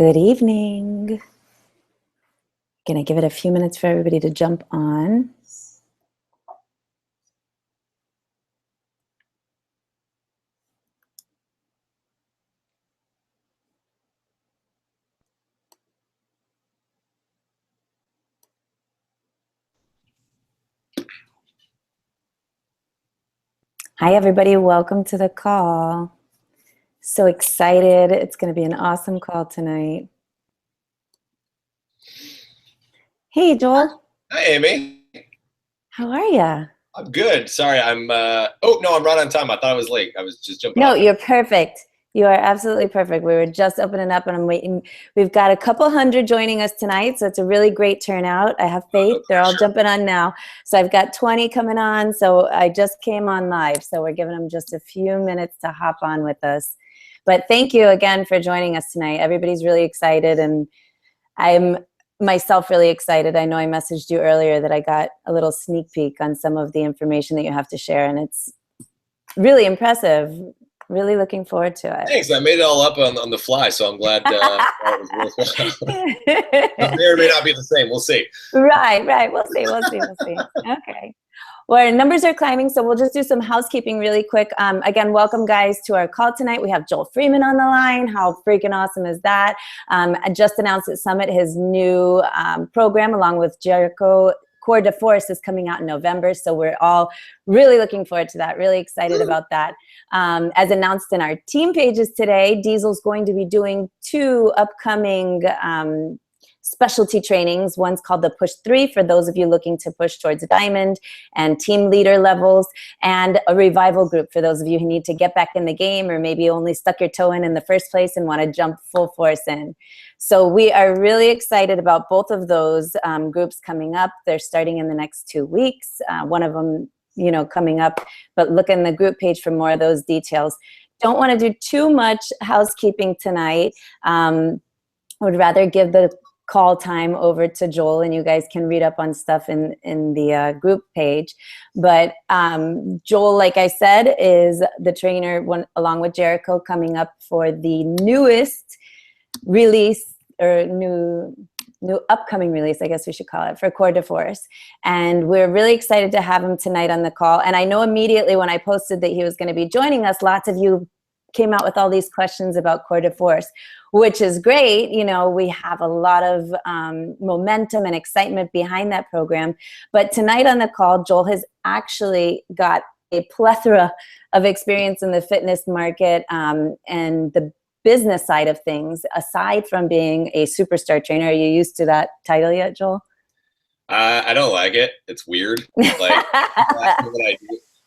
Good evening. Gonna give it a few minutes for everybody to jump on. Hi, everybody. Welcome to the call. So excited. It's going to be an awesome call tonight. Hey, Joel. Hi, Amy. How are you? I'm good. Sorry, I'm I'm right on time. I thought I was late. I was just jumping No, off. you're perfect. You are absolutely perfect. We were just opening up and I'm waiting. We've got a couple hundred joining us tonight, so it's a really great turnout. I have faith. They're all jumping on now. So I've got 20 coming on. So I just came on live. So we're giving them just a few minutes to hop on with us. But thank you again for joining us tonight. Everybody's really excited and I'm myself really excited. I know I messaged you earlier that I got a little sneak peek on some of the information that you have to share, and it's really impressive. Really looking forward to it. Thanks. I made it all up on the fly, so I'm glad it was worthwhile. It may or may not be the same. We'll see. Right. We'll see. Okay. Well, our numbers are climbing, so we'll just do some housekeeping really quick. Again, welcome, guys, to our call tonight. We have Joel Freeman on the line. How freaking awesome is that? I just announced at Summit his new program, along with Jericho. Core de Force is coming out in November, so we're all really looking forward to that, really excited about that. As announced in our team pages today, Diesel's going to be doing 2 upcoming specialty trainings. One's called the Push 3 for those of you looking to push towards diamond and team leader levels, and a revival group for those of you who need to get back in the game or maybe only stuck your toe in the first place and want to jump full force in. So we are really excited about both of those groups coming up. They're starting in the next 2 weeks. One of them, coming up, but look in the group page for more of those details. Don't want to do too much housekeeping tonight. I would rather give the call time over to Joel, and you guys can read up on stuff in the group page. But Joel, like I said, is the trainer along with Jericho coming up for the newest release, or new upcoming release, I guess we should call it, for Core de Force. And we're really excited to have him tonight on the call. And I know immediately when I posted that he was going to be joining us, lots of you came out with all these questions about Core de Force, which is great. We have a lot of momentum and excitement behind that program. But tonight on the call, Joel has actually got a plethora of experience in the fitness market and the business side of things, aside from being a superstar trainer. Are you used to that title yet, Joel? I don't like it. It's weird.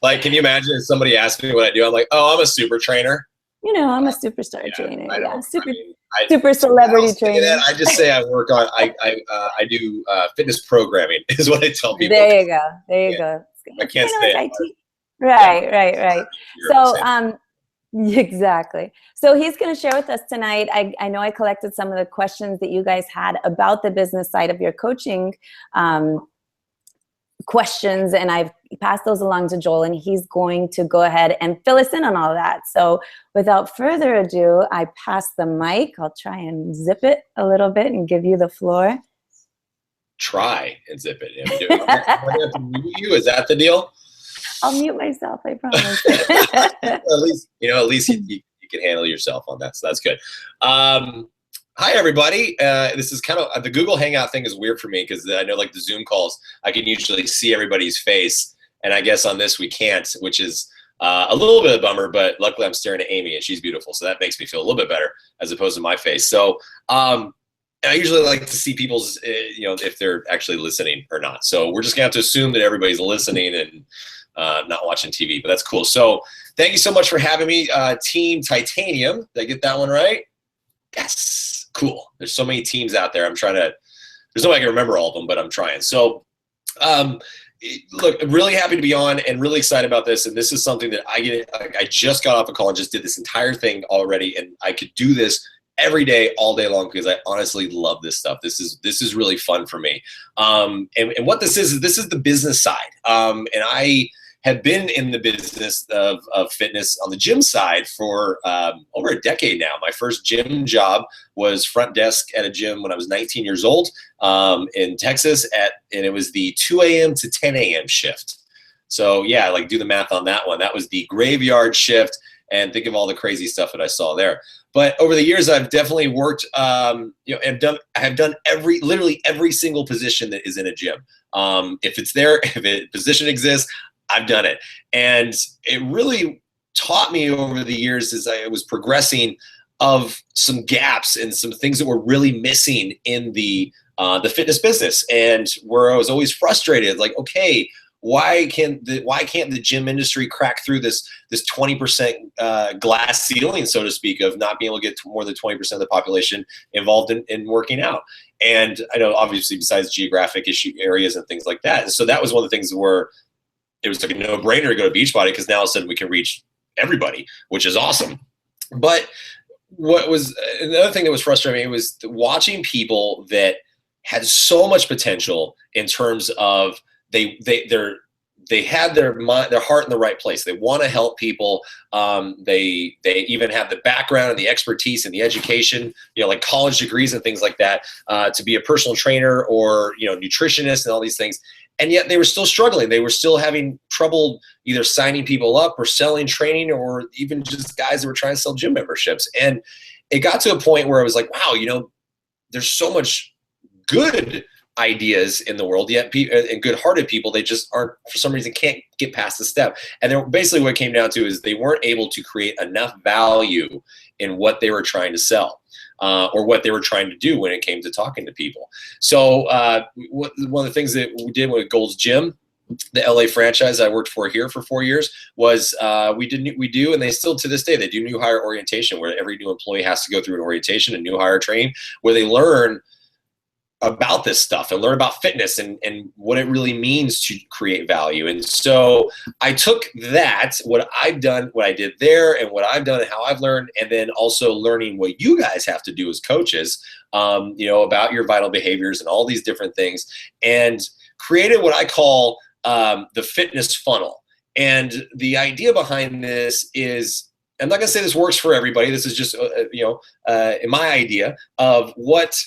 Like, can you imagine if somebody asked me what I do? I'm like, oh, I'm a super trainer. I'm a superstar trainer. Super celebrity trainer. I just say I work on. I do fitness programming is what I tell people. There you go. I can't say like IT. Right. So exactly. So he's going to share with us tonight. I know I collected some of the questions that you guys had about the business side of your coaching questions, and I've passed those along to Joel, and he's going to go ahead and fill us in on all of that. So without further ado, I pass the mic. I'll try and zip it a little bit and give you the floor. Try and zip it. I have to mute you. Is that the deal? I'll mute myself, I promise. at least you can handle yourself on that, so that's good. Hi, everybody. This is kind of the Google Hangout thing is weird for me because I know, like the Zoom calls, I can usually see everybody's face, and I guess on this we can't, which is a little bit of a bummer. But luckily, I'm staring at Amy, and she's beautiful, so that makes me feel a little bit better as opposed to my face. So I usually like to see people's, if they're actually listening or not. So we're just gonna have to assume that everybody's listening and not watching TV, but that's cool. So thank you so much for having me, Team Titanium. Did I get that one right? Yes. Cool. There's so many teams out there. There's no way I can remember all of them, but I'm trying. So look, I'm really happy to be on and really excited about this. And this is something that I just got off a call and just did this entire thing already. And I could do this every day, all day long, because I honestly love this stuff. This is really fun for me. And what this is the business side. And I have been in the business of fitness on the gym side for over a decade now. My first gym job was front desk at a gym when I was 19 years old in Texas, and it was the 2 a.m. to 10 a.m. shift. So yeah, like do the math on that one. That was the graveyard shift, and think of all the crazy stuff that I saw there. But over the years, I've definitely worked, you know, I have done literally every single position that is in a gym. If it's there, if a position exists, I've done it. And it really taught me over the years as I was progressing of some gaps and some things that were really missing in the fitness business, and where I was always frustrated, like, okay, why can't the gym industry crack through this 20% glass ceiling, so to speak, of not being able to get to more than 20% of the population involved in working out? And I know obviously besides geographic issue areas and things like that. And so that was one of the things where it was like a no-brainer to go to Beachbody, because now all of a sudden we can reach everybody, which is awesome. But what was another thing that was frustrating was watching people that had so much potential in terms of they had their mind, their heart in the right place. They want to help people. They even have the background and the expertise and the education, you know, like college degrees and things like that, to be a personal trainer or, you know, nutritionist and all these things. And yet they were still struggling. They were still having trouble either signing people up or selling training, or even just guys that were trying to sell gym memberships. And it got to a point where I was like, wow, you know, there's so much good ideas in the world, yet and good-hearted people, they just aren't, for some reason, can't get past the step. And then basically what it came down to is they weren't able to create enough value in what they were trying to sell, or what they were trying to do when it came to talking to people. So one of the things that we did with Gold's Gym, the LA franchise I worked for here for 4 years, was we do, and they still to this day, they do new hire orientation, where every new employee has to go through an orientation, a new hire training, where they learn about this stuff and learn about fitness and what it really means to create value. And so I took that, what I've done, what I did there, and what I've done and how I've learned, and then also learning what you guys have to do as coaches, you know, about your vital behaviors and all these different things, and created what I call the fitness funnel. And the idea behind this is, I'm not gonna say this works for everybody. This is just, you know, my idea of what,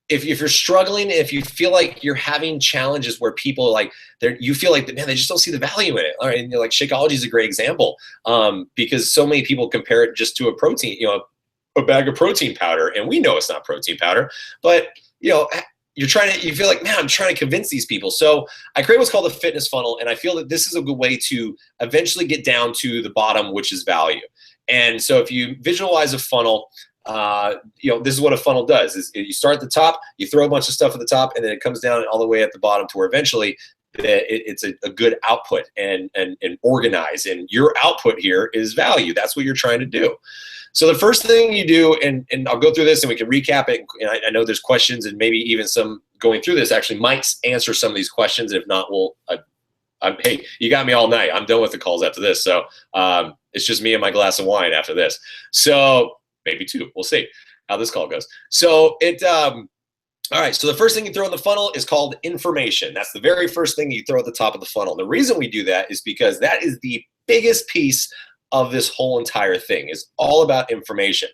if you're struggling, if you feel like you're having challenges where people like, you feel like, man, they just don't see the value in it. All right, and like Shakeology is a great example, because so many people compare it just to a protein, you know, a bag of protein powder, and we know it's not protein powder, but you know, you feel like, man, I'm trying to convince these people. So I create what's called a fitness funnel, and I feel that this is a good way to eventually get down to the bottom, which is value. And so if you visualize a funnel, you know, this is what a funnel does: is you start at the top, you throw a bunch of stuff at the top, and then it comes down all the way at the bottom to where eventually it's a good output and organized. And your output here is value. That's what you're trying to do. So the first thing you do, and I'll go through this and we can recap it. And I know there's questions, and maybe even some going through this actually might answer some of these questions. And if not, we'll, hey, you got me all night. I'm done with the calls after this. So it's just me and my glass of wine after this. So maybe two. We'll see how this call goes. So all right, so the first thing you throw in the funnel is called information. That's the very first thing you throw at the top of the funnel. The reason we do that is because that is the biggest piece of this whole entire thing, is all about information.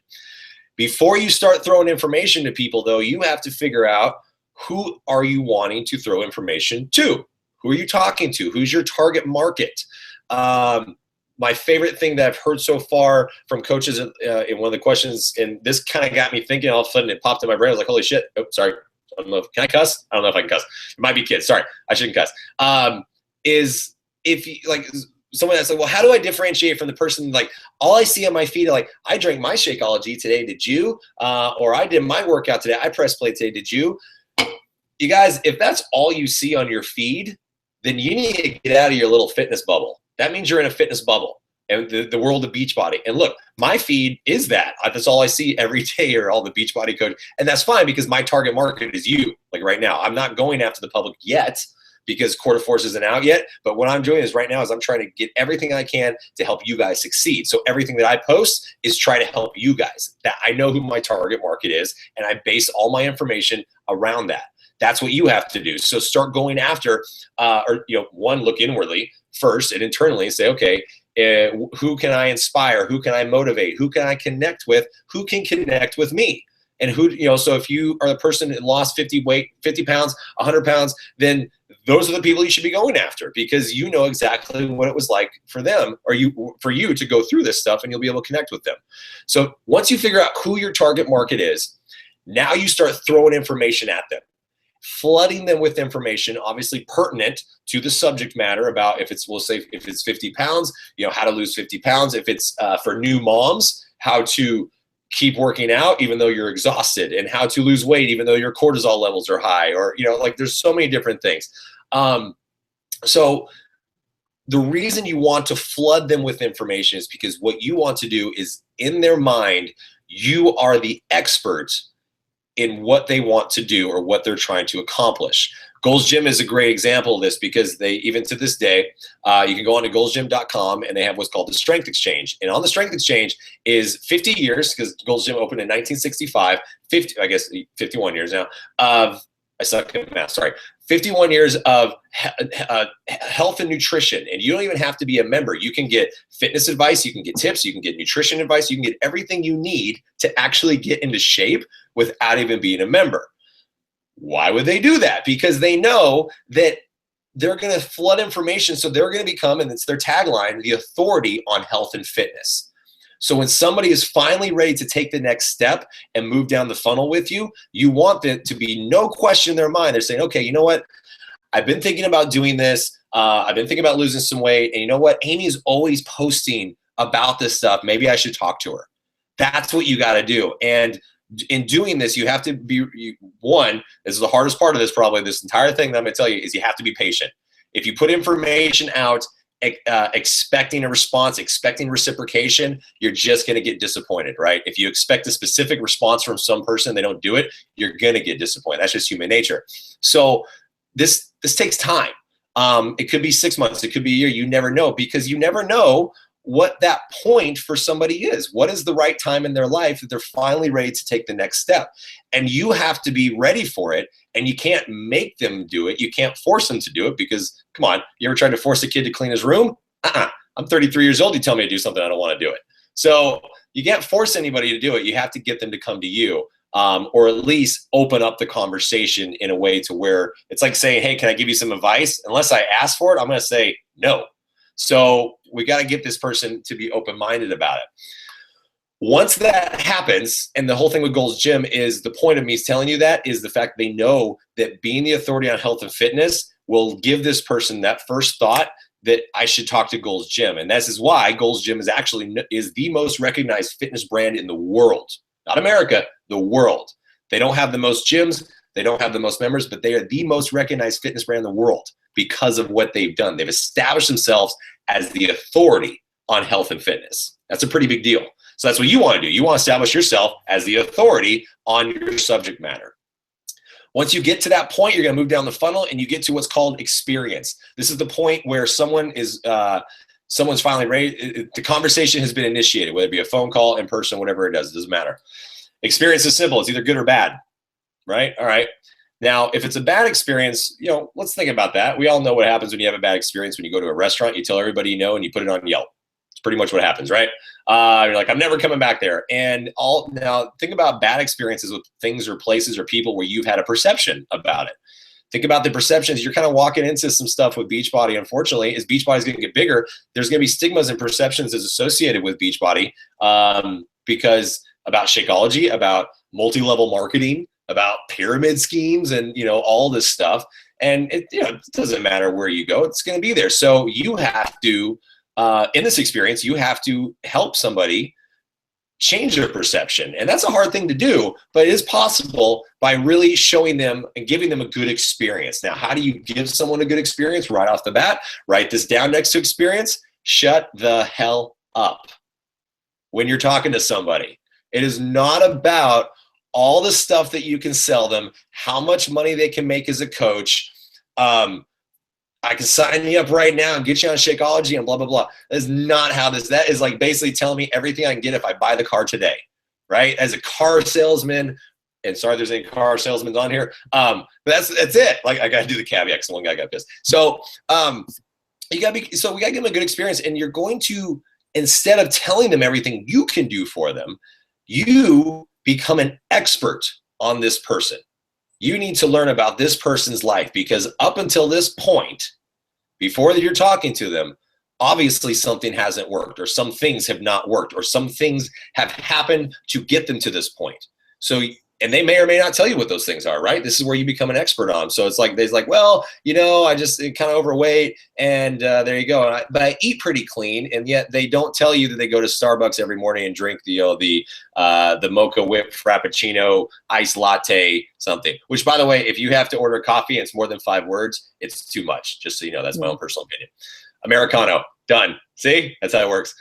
Before you start throwing information to people, though, you have to figure out, who are you wanting to throw information to? Who are you talking to? Who's your target market? My favorite thing that I've heard so far from coaches in one of the questions, and this kind of got me thinking, all of a sudden it popped in my brain. I was like, holy shit. Oh, sorry. I don't know. Can I cuss? I don't know if I can cuss. It might be kids. Sorry. I shouldn't cuss. Is if you, like, someone that's like, well, how do I differentiate from the person, like, all I see on my feed are like, I drank my Shakeology today, did you? Or I did my workout today, I press play today, did you? You guys, if that's all you see on your feed, then you need to get out of your little fitness bubble. That means you're in a fitness bubble and the world of Beachbody. And look, my feed is that. That's all I see every day, are all the Beachbody coaches. And that's fine, because my target market is you. Like right now, I'm not going after the public yet, because Quarter Force isn't out yet. But what I'm doing is right now is I'm trying to get everything I can to help you guys succeed. So everything that I post is try to help you guys. That I know who my target market is, and I base all my information around that. That's what you have to do. So start going after, or, one, look inwardly first and internally and say, okay, who can I inspire? Who can I motivate? Who can I connect with? Who can connect with me? And so if you are the person that lost 50 pounds, 100 pounds, then those are the people you should be going after, because you know exactly what it was like for them, or for you to go through this stuff, and you'll be able to connect with them. So once you figure out who your target market is, now you start throwing information at them, flooding them with information, obviously pertinent to the subject matter about we'll say if it's 50 pounds, how to lose 50 pounds. If it's for new moms, how to keep working out even though you're exhausted, and how to lose weight even though your cortisol levels are high, or there's so many different things. So the reason you want to flood them with information is because what you want to do is, in their mind, you are the expert in what they want to do or what they're trying to accomplish. Gold's Gym is a great example of this, because they, even to this day, you can go on to goldsgym.com, and they have what's called the Strength Exchange. And on the Strength Exchange is 50 years, because Gold's Gym opened in 1965, 51 years now, I suck at math, sorry. 51 years of health and nutrition. And you don't even have to be a member. You can get fitness advice, you can get tips, you can get nutrition advice, you can get everything you need to actually get into shape without even being a member. Why would they do that? Because they know that they're going to flood information. So they're going to become, and it's their tagline, the authority on health and fitness. So when somebody is finally ready to take the next step and move down the funnel with you, you want there to be no question in their mind. They're saying, okay, you know what? I've been thinking about doing this. I've been thinking about losing some weight. And you know what? Amy's always posting about this stuff. Maybe I should talk to her. That's what you got to do. And in doing this, you have to be, this is the hardest part of this, probably this entire thing that I'm going to tell you, is you have to be patient. If you put information out expecting a response, expecting reciprocation, you're just going to get disappointed, right? If you expect a specific response from some person, they don't do it, you're going to get disappointed. That's just human nature. So this takes time. It could be 6 months, it could be a year. You never know, because you never know what that point for somebody is. What is the right time in their life that they're finally ready to take the next step? And you have to be ready for it, and you can't make them do it. You can't force them to do it, because, come on, you ever tried to force a kid to clean his room? I'm 33 years old. You tell me to do something, I don't want to do it. So you can't force anybody to do it. You have to get them to come to you, or at least open up the conversation in a way to where it's like saying, hey, can I give you some advice? Unless I ask for it, I'm going to say no. So we got to get this person to be open-minded about it. Once that happens, and the whole thing with Gold's Gym is, the point of me telling you that is the fact they know that being the authority on health and fitness will give this person that first thought that I should talk to Gold's Gym. And this is why Gold's Gym is the most recognized fitness brand in the world. Not America, the world. They don't have the most gyms, they don't have the most members, but they are the most recognized fitness brand in the world because of what they've done. They've established themselves as the authority on health and fitness. That's a pretty big deal. So that's what you want to do. You want to establish yourself as the authority on your subject matter. Once you get to that point, you're going to move down the funnel, and you get to what's called experience. This is the point where someone's finally ready. The conversation has been initiated, whether it be a phone call, in person, whatever it doesn't matter. Experience is simple. It's either good or bad, right? All right. Now, if it's a bad experience, let's think about that. We all know what happens when you have a bad experience. When you go to a restaurant, you tell everybody you know, and you put it on Yelp. It's pretty much what happens, right? You're like, I'm never coming back there. Now think about bad experiences with things or places or people where you've had a perception about it. Think about the perceptions. You're kind of walking into some stuff with Beachbody. Unfortunately, as Beachbody's going to get bigger, there's going to be stigmas and perceptions that's associated with Beachbody, because about Shakeology, about multi-level marketing, about pyramid schemes, and all this stuff. And it doesn't matter where you go, it's going to be there. So you have to, in this experience, you have to help somebody change their perception. And that's a hard thing to do, but it is possible by really showing them and giving them a good experience. Now, how do you give someone a good experience? Right off the bat, write this down next to experience. Shut the hell up when you're talking to somebody. It is not about all the stuff that you can sell them, how much money they can make as a coach. I can sign you up right now and get you on Shakeology and blah, blah, blah. That is not how that is like basically telling me everything I can get if I buy the car today, right? As a car salesman, and sorry there's any car salesmen on here, but that's it. Like, I got to do the caveat because one guy got pissed. So we got to give them a good experience, and you're going to, instead of telling them everything you can do for them, you become an expert on this person. You need to learn about this person's life, because up until this point, before you're talking to them, obviously something hasn't worked, or some things have not worked, or some things have happened to get them to this point. So, and they may or may not tell you what those things are, right? This is where you become an expert on. So it's like, they're like, well, you know, I just kind of overweight, and there you go. But I eat pretty clean, and yet they don't tell you that they go to Starbucks every morning and drink the mocha whip frappuccino iced latte something. Which, by the way, if you have to order coffee and it's more than 5 words, it's too much. Just so you know, that's my own personal opinion. Americano, done. See, that's how it works.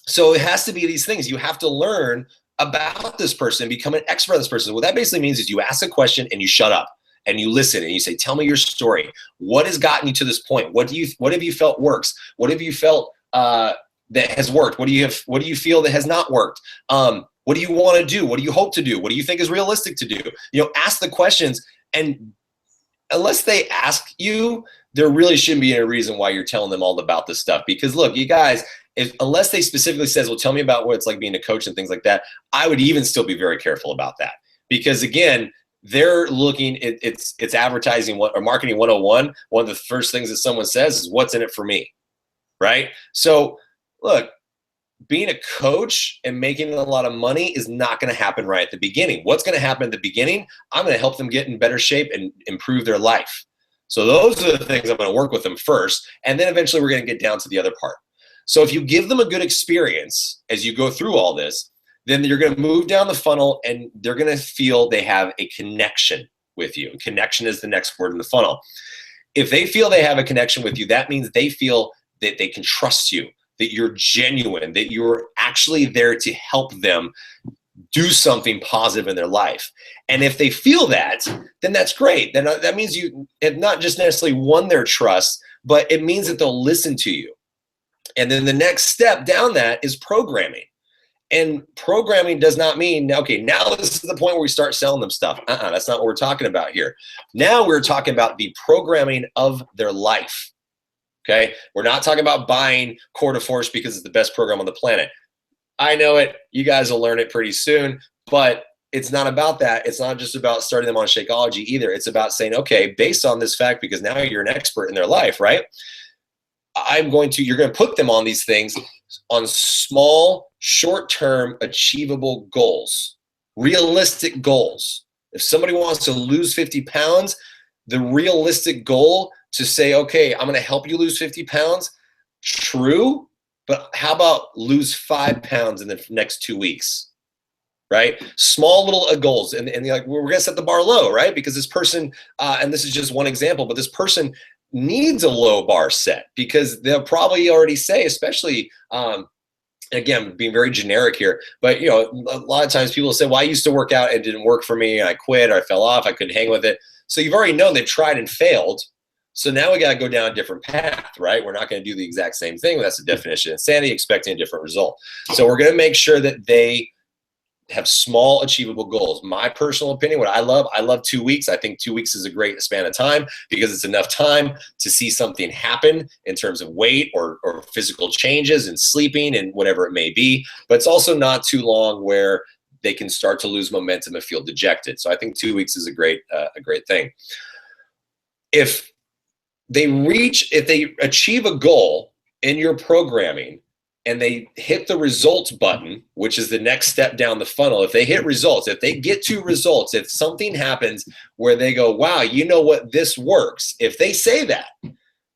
So it has to be these things. You have to learn about this person, become an expert on this person. What that basically means is you ask a question and you shut up and you listen and you say, tell me your story. What has gotten you to this point? What have you felt works? What have you felt that has worked? What do you feel that has not worked? What do you want to do? What do you hope to do? What do you think is realistic to do? You know, ask the questions, and unless they ask you, there really shouldn't be any reason why you're telling them all about this stuff. Because look, you guys, unless they specifically says, well, tell me about what it's like being a coach and things like that, I would even still be very careful about that. Because again, they're looking, it's advertising or marketing 101. One of the first things that someone says is, what's in it for me, right? So look, being a coach and making a lot of money is not going to happen right at the beginning. What's going to happen at the beginning? I'm going to help them get in better shape and improve their life. So those are the things I'm going to work with them first, and then eventually we're going to get down to the other part. So if you give them a good experience as you go through all this, then you're going to move down the funnel, and they're going to feel they have a connection with you. Connection is the next word in the funnel. If they feel they have a connection with you, that means they feel that they can trust you, that you're genuine, that you're actually there to help them do something positive in their life. And if they feel that, then that's great. Then that means you have not just necessarily won their trust, but it means that they'll listen to you. And then the next step down that is programming. And programming does not mean, okay, now this is the point where we start selling them stuff. That's not what we're talking about here. Now we're talking about the programming of their life. Okay? We're not talking about buying Core to Force because it's the best program on the planet. I know it. You guys will learn it pretty soon, but it's not about that. It's not just about starting them on Shakeology either. It's about saying, okay, based on this fact, because now you're an expert in their life, right? You're going to put them on these things on small, short-term, achievable goals, realistic goals. If somebody wants to lose 50 pounds, the realistic goal to say, okay, I'm going to help you lose 50 pounds, true, but how about lose 5 pounds in the next 2 weeks, right? Small little goals. And you're like, we're going to set the bar low, right? Because this person, and this is just one example, but this person needs a low bar set, because they'll probably already say, especially, again, being very generic here, but you know, a lot of times people say, well, I used to work out and it didn't work for me, and I quit, or I fell off, I couldn't hang with it. So you've already known they've tried and failed. So now we got to go down a different path, right? We're not going to do the exact same thing. That's the definition of insanity, expecting a different result. So we're going to make sure that they have small, achievable goals. My personal opinion, what I love 2 weeks. I think 2 weeks is a great span of time, because it's enough time to see something happen in terms of weight or physical changes and sleeping and whatever it may be. But it's also not too long where they can start to lose momentum and feel dejected. So I think 2 weeks is a great thing. If they achieve a goal in your programming and they hit the results button, which is the next step down the funnel, if they hit results, if they get to results, if something happens where they go, wow, you know what, this works. If they say that,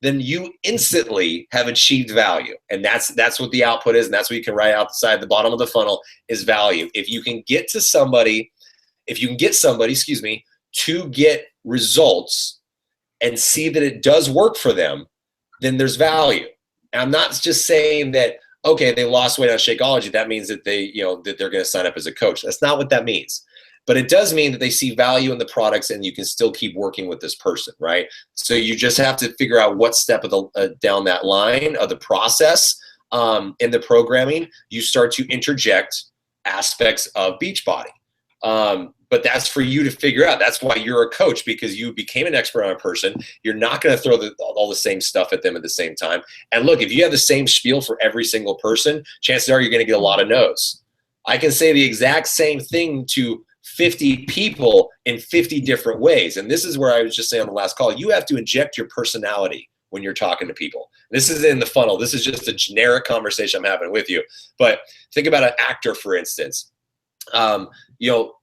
then you instantly have achieved value. And that's what the output is. And that's what you can write outside the bottom of the funnel is value. If you can get somebody, to get results and see that it does work for them, then there's value. And I'm not just saying that, okay, they lost weight on Shakeology, that means that that they're going to sign up as a coach. That's not what that means. But it does mean that they see value in the products, and you can still keep working with this person, right? So you just have to figure out what step of down that line of the process in the programming you start to interject aspects of Beachbody. But that's for you to figure out. That's why you're a coach, because you became an expert on a person. You're not going to throw all the same stuff at them at the same time. And look, if you have the same spiel for every single person, chances are you're going to get a lot of no's. I can say the exact same thing to 50 people in 50 different ways. And this is where I was just saying on the last call, you have to inject your personality when you're talking to people. This is in the funnel. This is just a generic conversation I'm having with you. But think about an actor, for instance.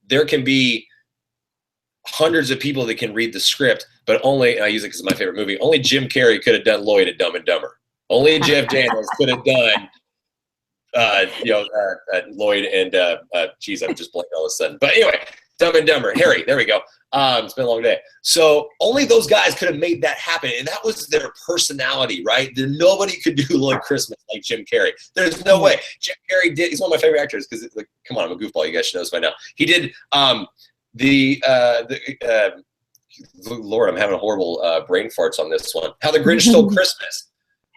There can be hundreds of people that can read the script, but only, and I use it because it's my favorite movie, only Jim Carrey could have done Lloyd at Dumb and Dumber. Only Jeff Daniels could have done Lloyd and geez, I'm just blanking all of a sudden. But anyway, Dumb and Dumber, Harry, there we go. It's been a long day. So only those guys could have made that happen, and that was their personality, right? Nobody could do Lloyd Christmas like Jim Carrey. There's no way. Jim Carrey did. He's one of my favorite actors because, like, come on, I'm a goofball. You guys should know this by now. He did Lord, I'm having a horrible brain farts on this one. How the Grinch Stole Christmas.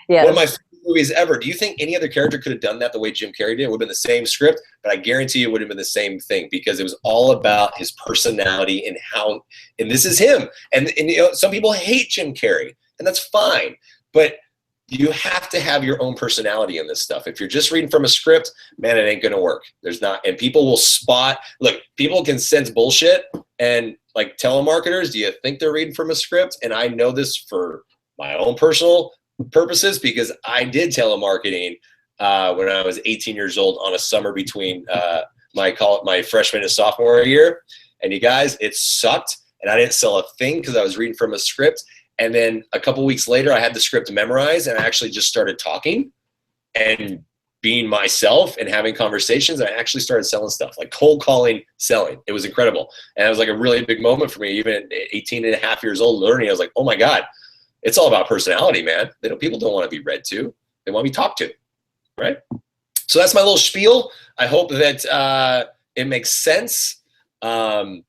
Yeah. One of my favorite movies ever. Do you think any other character could have done that the way Jim Carrey did? It would have been the same script, but I guarantee you it would have been the same thing, because it was all about his personality and how, and this is him. And some people hate Jim Carrey, and that's fine, but you have to have your own personality in this stuff. If you're just reading from a script, man, it ain't gonna work. There's not, and people will spot, look, people can sense bullshit, and like telemarketers, do you think they're reading from a script? And I know this for my own personal purposes, because I did telemarketing when I was 18 years old on a summer between my freshman and sophomore year. And you guys, it sucked, and I didn't sell a thing because I was reading from a script. And then a couple weeks later, I had the script memorized, and I actually just started talking and being myself and having conversations. And I actually started selling stuff, like cold calling, selling. It was incredible. And it was like a really big moment for me, even at 18 and a half years old, learning. I was like, oh my God, it's all about personality, man. People don't want to be read to. They want to be talked to, right? So that's my little spiel. I hope that it makes sense. It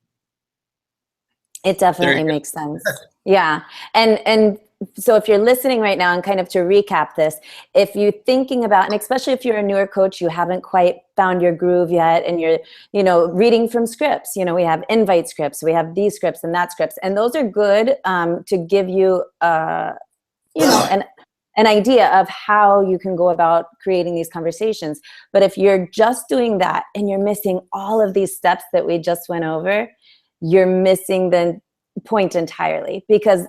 definitely makes sense. Yeah. And so if you're listening right now, and kind of to recap this, if you're thinking about, and especially if you're a newer coach, you haven't quite found your groove yet, and you're, reading from scripts, we have invite scripts, we have these scripts and that scripts, and those are good to give you, an idea of how you can go about creating these conversations. But if you're just doing that and you're missing all of these steps that we just went over, you're missing the point entirely, because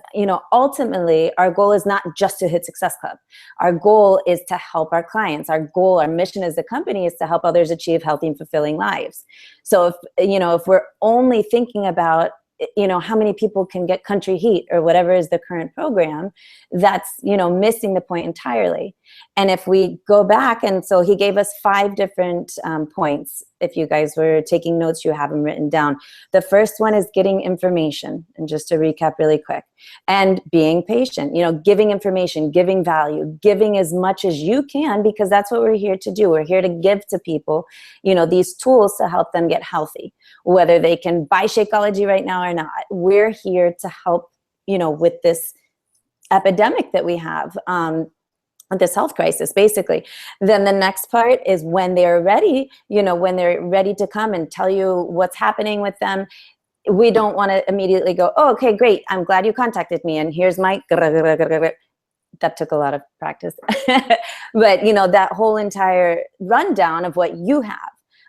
ultimately our goal is not just to hit Success Club. Our goal is to help our clients. Our mission as a company is to help others achieve healthy and fulfilling lives. So if we're only thinking about how many people can get Country Heat or whatever is the current program, that's missing the point entirely. And if we go back, and so he gave us 5 different points. If you guys were taking notes, you have them written down. The first one is getting information, and just to recap really quick, and being patient, giving information, giving value, giving as much as you can, because that's what we're here to do. We're here to give to people, these tools to help them get healthy, whether they can buy Shakeology right now or not. We're here to help, with this epidemic that we have, this health crisis, basically. Then the next part is when they're ready, when they're ready to come and tell you what's happening with them. We don't want to immediately go, oh, okay, great, I'm glad you contacted me, and here's my that took a lot of practice. But that whole entire rundown of what you have.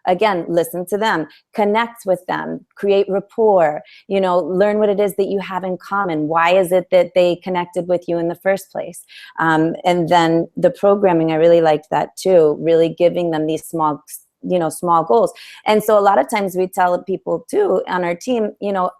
Again, listen to them, connect with them, create rapport, learn what it is that you have in common. Why is it that they connected with you in the first place? And then the programming, I really liked that too, really giving them these small goals. And so a lot of times we tell people too on our team,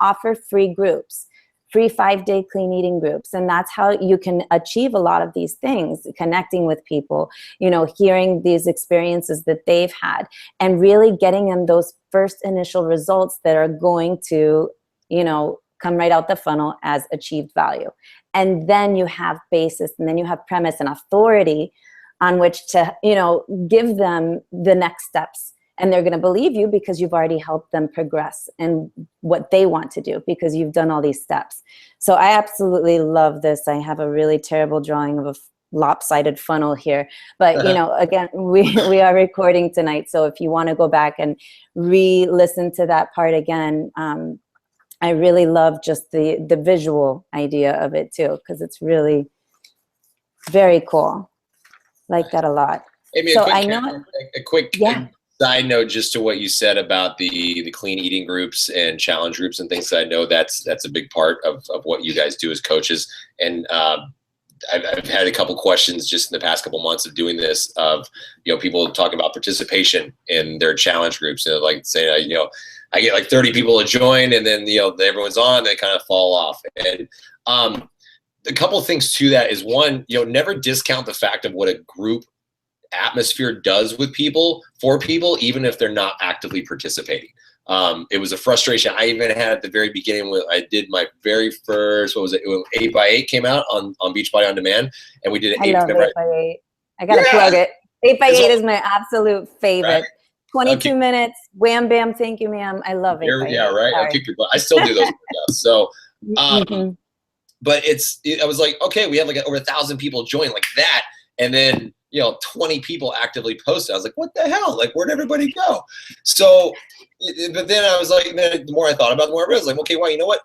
offer free groups, free 5-day clean eating groups. And that's how you can achieve a lot of these things, connecting with people, hearing these experiences that they've had, and really getting them those first initial results that are going to, come right out the funnel as achieved value. And then you have basis, and then you have premise and authority on which to, give them the next steps. And they're going to believe you because you've already helped them progress in what they want to do, because you've done all these steps. So I absolutely love this. I have a really terrible drawing of lopsided funnel here. But, you know, again, we are recording tonight. So if you want to go back and re-listen to that part again, I really love just the visual idea of it too, because it's really very cool. Like that a lot. Amy, So a quick side note just to what you said about the clean eating groups and challenge groups and things. I know that's a big part of what you guys do as coaches. And I've had a couple questions just in the past couple months of doing this, of, you know, people talking about participation in their challenge groups. You know, like saying, you know, I get like 30 people to join, and then, you know, everyone's on, they kind of fall off. And a couple of things to that is, one, you know, never discount the fact of what a group atmosphere does with people, for people, even if they're not actively participating. It was a frustration I even had at the very beginning when I did my very first, what was it? 8x8 came out on Beachbody On Demand, and we did an 8x8. I gotta plug it. 8x8 is my absolute favorite. Right. 22 minutes. Wham bam. Thank you, ma'am. I love it. Yeah, right. I'll kick your butt. I still do those workouts. So, but I was like, okay, we had like over 1,000 people join like that, and then, you know, 20 people actively posted. I was like, what the hell? Like, where'd everybody go? So, but then I was like, the more I thought about it, the more I was like, okay, well, you know what?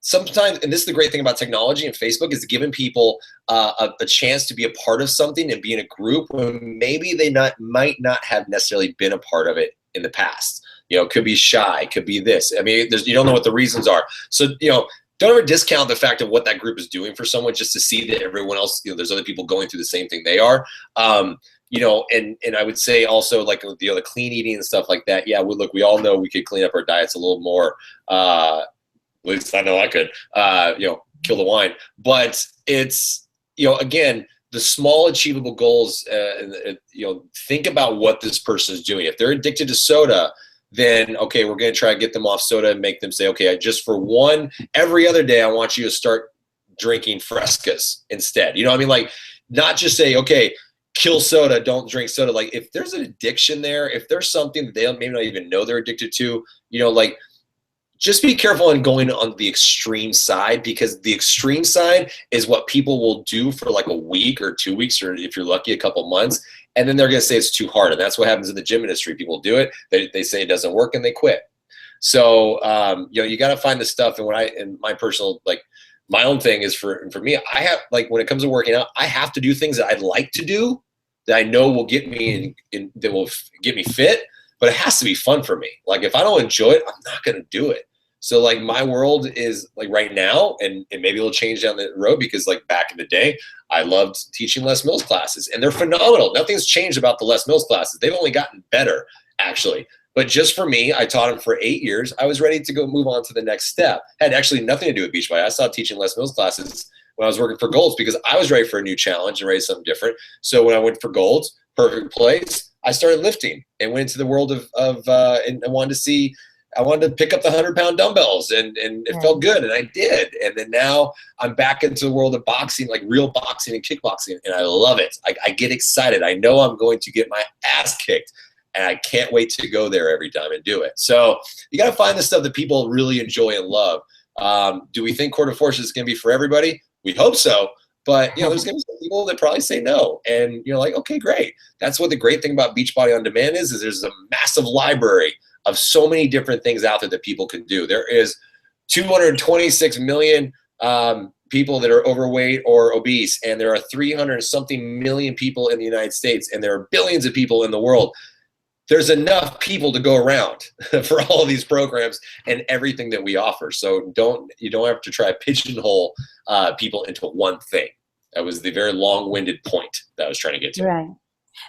Sometimes, and this is the great thing about technology and Facebook, is giving people a chance to be a part of something and be in a group when maybe they might not have necessarily been a part of it in the past. You know, it could be shy, could be this. I mean, you don't know what the reasons are. So, you know, don't ever discount the fact of what that group is doing for someone, just to see that everyone else, you know, there's other people going through the same thing they are. You know, and I would say also, like, you know, the clean eating and stuff like that. Yeah, look, we all know we could clean up our diets a little more. At least I know I could, you know, kill the wine. But it's, you know, again, the small achievable goals, you know, think about what this person is doing. If they're addicted to soda, then, okay, we're going to try to get them off soda and make them say, okay, just for every other day, I want you to start drinking Frescas instead. You know what I mean? Like, not just say, okay, kill soda, don't drink soda. Like, if there's an addiction there, if there's something that they maybe not even know they're addicted to, you know, like, just be careful in going on the extreme side, because the extreme side is what people will do for like a week or 2 weeks, or if you're lucky, a couple months. And then they're going to say it's too hard. And that's what happens in the gym industry. People do it. They say it doesn't work and they quit. So, you know, you got to find the stuff. And my personal, like, my own thing is for me, I have, like, when it comes to working out, I have to do things that I'd like to do that I know will get me that will get me fit, but it has to be fun for me. Like, if I don't enjoy it, I'm not going to do it. So, like, my world is like right now, and maybe it'll change down the road, because like back in the day, I loved teaching Les Mills classes, and they're phenomenal. Nothing's changed about the Les Mills classes. They've only gotten better, actually. But just for me, I taught them for 8 years. I was ready to go move on to the next step. Had actually nothing to do with Beachbody. I stopped teaching Les Mills classes when I was working for Golds, because I was ready for a new challenge and ready for something different. So when I went for Golds, perfect place, I started lifting and went into the world of and I wanted to pick up the 100-pound dumbbells, and it felt good, and I did. And then now I'm back into the world of boxing, like real boxing and kickboxing, and I love it. I get excited. I know I'm going to get my ass kicked, and I can't wait to go there every time and do it. So you got to find the stuff that people really enjoy and love. Do we think Court of Forces is going to be for everybody? We hope so. But, you know, there's going to be some people that probably say no. And you're like, okay, great. That's what the great thing about Beachbody On Demand is there's a massive library of so many different things out there that people can do. There is 226 million people that are overweight or obese, and there are 300-something million people in the United States, and there are billions of people in the world. There's enough people to go around for all of these programs and everything that we offer. So you don't have to try to pigeonhole people into one thing. That was the very long-winded point that I was trying to get to. Right.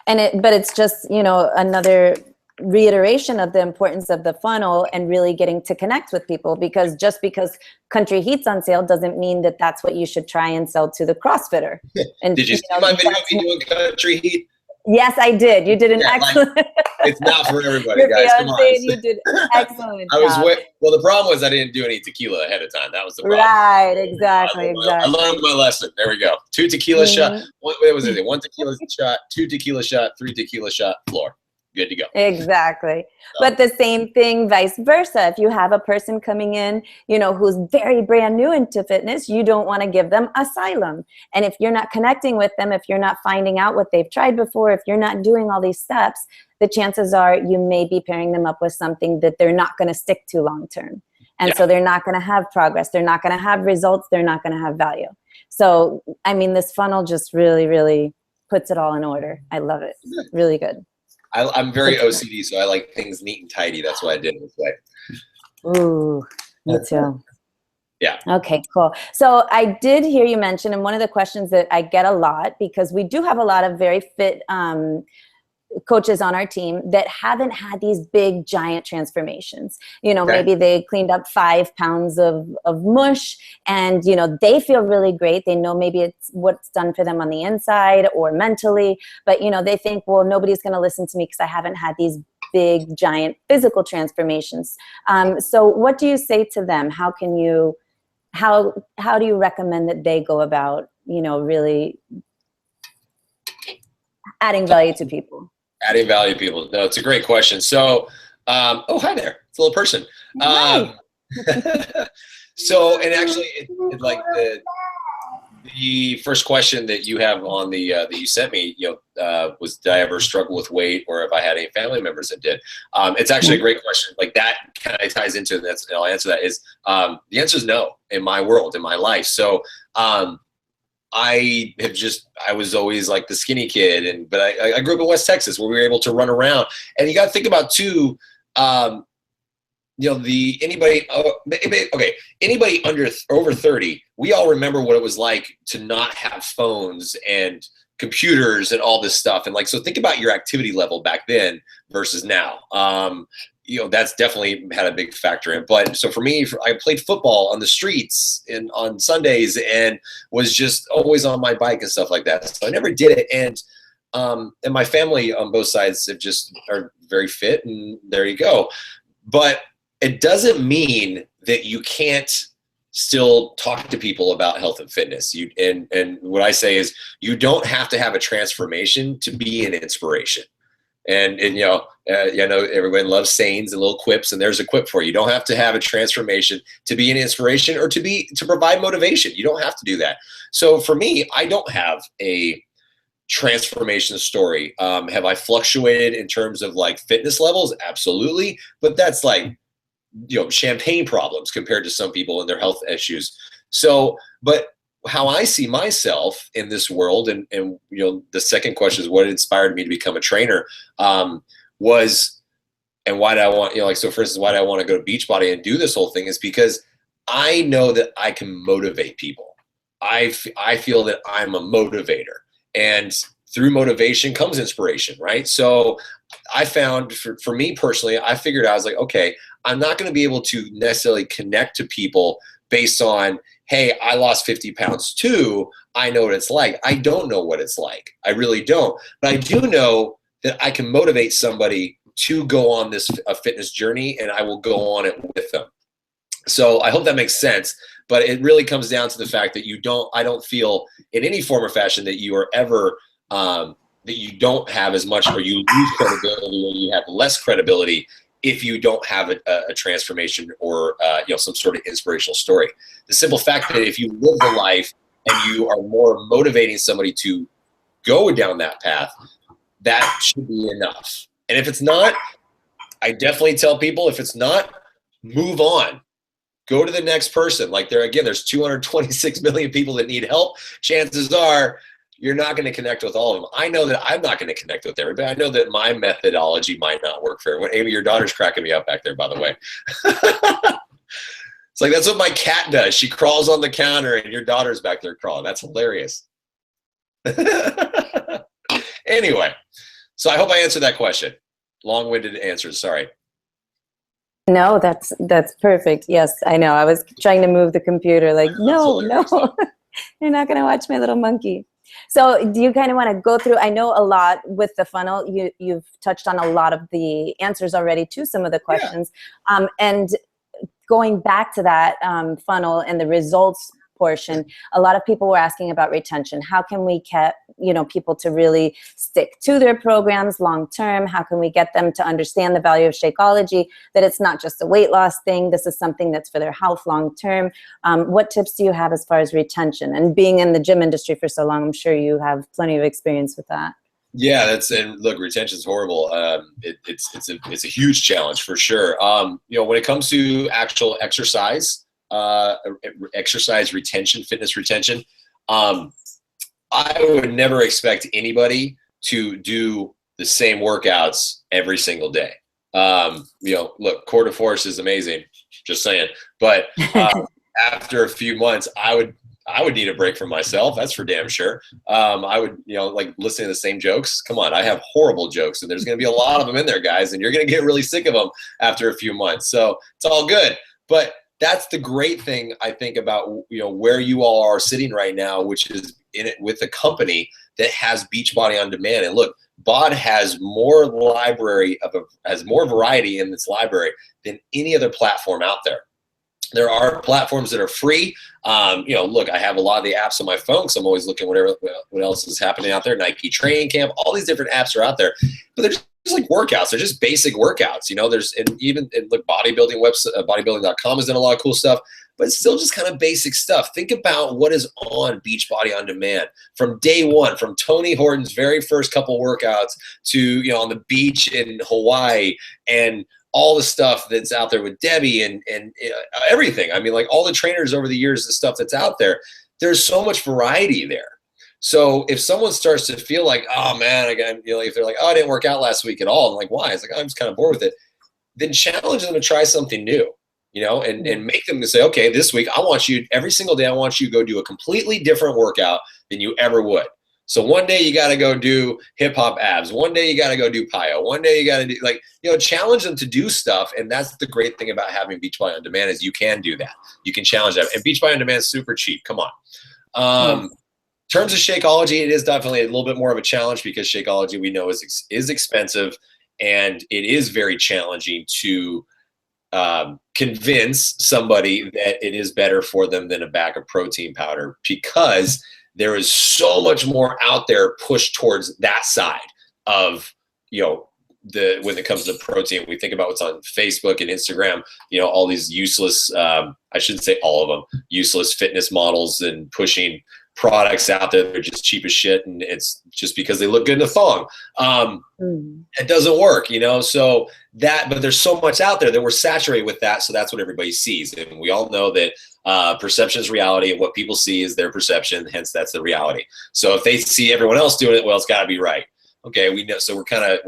But it's just, you know, another reiteration of the importance of the funnel and really getting to connect with people, because just because Country Heat's on sale doesn't mean that that's what you should try and sell to the CrossFitter. And did you see my video of me doing Country Heat? Yes, I did. You did an excellent. It's not for everybody, guys. Come on. You did excellent. Well, the problem was I didn't do any tequila ahead of time. That was the problem. Right, exactly. I learned my lesson. There we go. 2 tequila shots. What was it? 1 tequila shot, 2 tequila shot, 3 tequila shot, floor. good to go. Exactly. But the same thing, vice versa. If you have a person coming in, who's very brand new into fitness, you don't want to give them asylum. And if you're not connecting with them, if you're not finding out what they've tried before, if you're not doing all these steps, the chances are you may be pairing them up with something that they're not going to stick to long term. And so they're not going to have progress. They're not going to have results. They're not going to have value. So, I mean, this funnel just really, really puts it all in order. I love it. Really good. I'm very OCD, so I like things neat and tidy. That's why I did it this way. Ooh, me too. Yeah. Okay, cool. So I did hear you mention, and one of the questions that I get a lot, because we do have a lot of very fit coaches on our team that haven't had these big giant transformations. Maybe they cleaned up 5 pounds of mush and they feel really great. They know maybe it's what's done for them on the inside or mentally, but they think, well, nobody's going to listen to me because I haven't had these big giant physical transformations. So what do you say to them? How do you recommend that they go about really adding value to people? Adding value to people. No, it's a great question. So, oh, hi there. It's a little person. So, and actually, it like the first question that you have on the that you sent me, was did I ever struggle with weight, or if I had any family members that did? It's actually a great question. Like that kind of ties into that. And I'll answer that. Is the answer is no in my world, in my life. So. I was always like the skinny kid, but I grew up in West Texas where we were able to run around. And you got to think about too, anybody over 30, we all remember what it was like to not have phones and computers and all this stuff. And so think about your activity level back then versus now. That's definitely had a big factor in. But so for me, I played football on the streets and on Sundays and was just always on my bike and stuff like that. So I never did it. And my family on both sides are very fit, and there you go. But it doesn't mean that you can't still talk to people about health and fitness. And what I say is you don't have to have a transformation to be an inspiration. And I know everyone loves sayings and little quips, and there's a quip for you. You don't have to have a transformation to be an inspiration or to provide motivation. You don't have to do that. So for me, I don't have a transformation story. Have I fluctuated in terms of fitness levels? Absolutely. But that's champagne problems compared to some people and their health issues. So, but how I see myself in this world, and the second question is what inspired me to become a trainer, was, and why did I want, so for instance, why did I want to go to Beachbody and do this whole thing is because I know that I can motivate people. I feel that I'm a motivator, and through motivation comes inspiration, right? So I found for me personally, I figured I was like, okay, I'm not going to be able to necessarily connect to people based on, hey, I lost 50 pounds too. I know what it's like. I don't know what it's like. I really don't. But I do know that I can motivate somebody to go on this fitness journey, and I will go on it with them. So I hope that makes sense. But it really comes down to the fact that I don't feel in any form or fashion that you are ever, that you don't have as much, or you lose credibility, or you have less credibility if you don't have a transformation or some sort of inspirational story. The simple fact that if you live the life and you are more motivating somebody to go down that path, that should be enough. And if it's not, I definitely tell people, if it's not, move on. Go to the next person. There's 226 million people that need help. Chances are you're not going to connect with all of them. I know that I'm not going to connect with everybody. I know that my methodology might not work for everyone. Amy, your daughter's cracking me up back there, by the way. It's that's what my cat does. She crawls on the counter and your daughter's back there crawling. That's hilarious. Anyway, so I hope I answered that question. Long-winded answers, sorry. No, that's perfect. Yes, I know. I was trying to move the computer no, you're not going to watch my little monkey. So do you kind of want to go through, I know a lot with the funnel, you've touched on a lot of the answers already to some of the questions. And going back to that funnel and the results portion, a lot of people were asking about retention. How can we get, people to really stick to their programs long term? How can we get them to understand the value of Shakeology, that it's not just a weight loss thing, this is something that's for their health long term? What tips do you have as far as retention? And being in the gym industry for so long, I'm sure you have plenty of experience with that. Yeah, and look, retention is horrible. It's a huge challenge for sure. When it comes to actual exercise retention, fitness retention, I would never expect anybody to do the same workouts every single day. Look, core to force is amazing, just saying. But after a few months, I would need a break from myself. That's for damn sure. I would, like listening to the same jokes. Come on, I have horrible jokes, and there's going to be a lot of them in there, guys, and you're going to get really sick of them after a few months. So it's all good. But that's the great thing, I think, about where you all are sitting right now, which is in it with a company that has Beachbody on Demand. And look, BOD has more variety in its library than any other platform out there. There are platforms that are free. Look, I have a lot of the apps on my phone, so I'm always looking what else is happening out there. Nike Training Camp, all these different apps are out there, but they're just like workouts. They're just basic workouts. Look, bodybuilding website, bodybuilding.com has done a lot of cool stuff, but it's still just kind of basic stuff. Think about what is on Beachbody on Demand from day one, from Tony Horton's very first couple workouts to on the beach in Hawaii, and all the stuff that's out there with Debbie and everything. I mean, like all the trainers over the years, the stuff that's out there, there's so much variety there. So if someone starts to feel like, oh man, again, if they're like, oh, I didn't work out last week at all, I'm like, why? It's like, oh, I'm just kind of bored with it. Then challenge them to try something new, and make them to say, okay, this week every single day, I want you to go do a completely different workout than you ever would. So one day you got to go do hip hop abs. One day you got to go do plyo. One day you got to do challenge them to do stuff. And that's the great thing about having Beachbody on Demand is you can do that. You can challenge that. And Beachbody on Demand is super cheap. Come on. In terms of Shakeology, it is definitely a little bit more of a challenge because Shakeology we know is expensive, and it is very challenging to convince somebody that it is better for them than a bag of protein powder, because there is so much more out there pushed towards that side of, when it comes to protein. We think about what's on Facebook and Instagram, all these useless, I shouldn't say all of them, useless fitness models and pushing products out there that are just cheap as shit. And it's just because they look good in a thong. It doesn't work, but there's so much out there that we're saturated with that. So that's what everybody sees. And we all know that perception is reality, and what people see is their perception. Hence, that's the reality. So if they see everyone else doing it, well, it's got to be right. Okay, we know. So we're kind of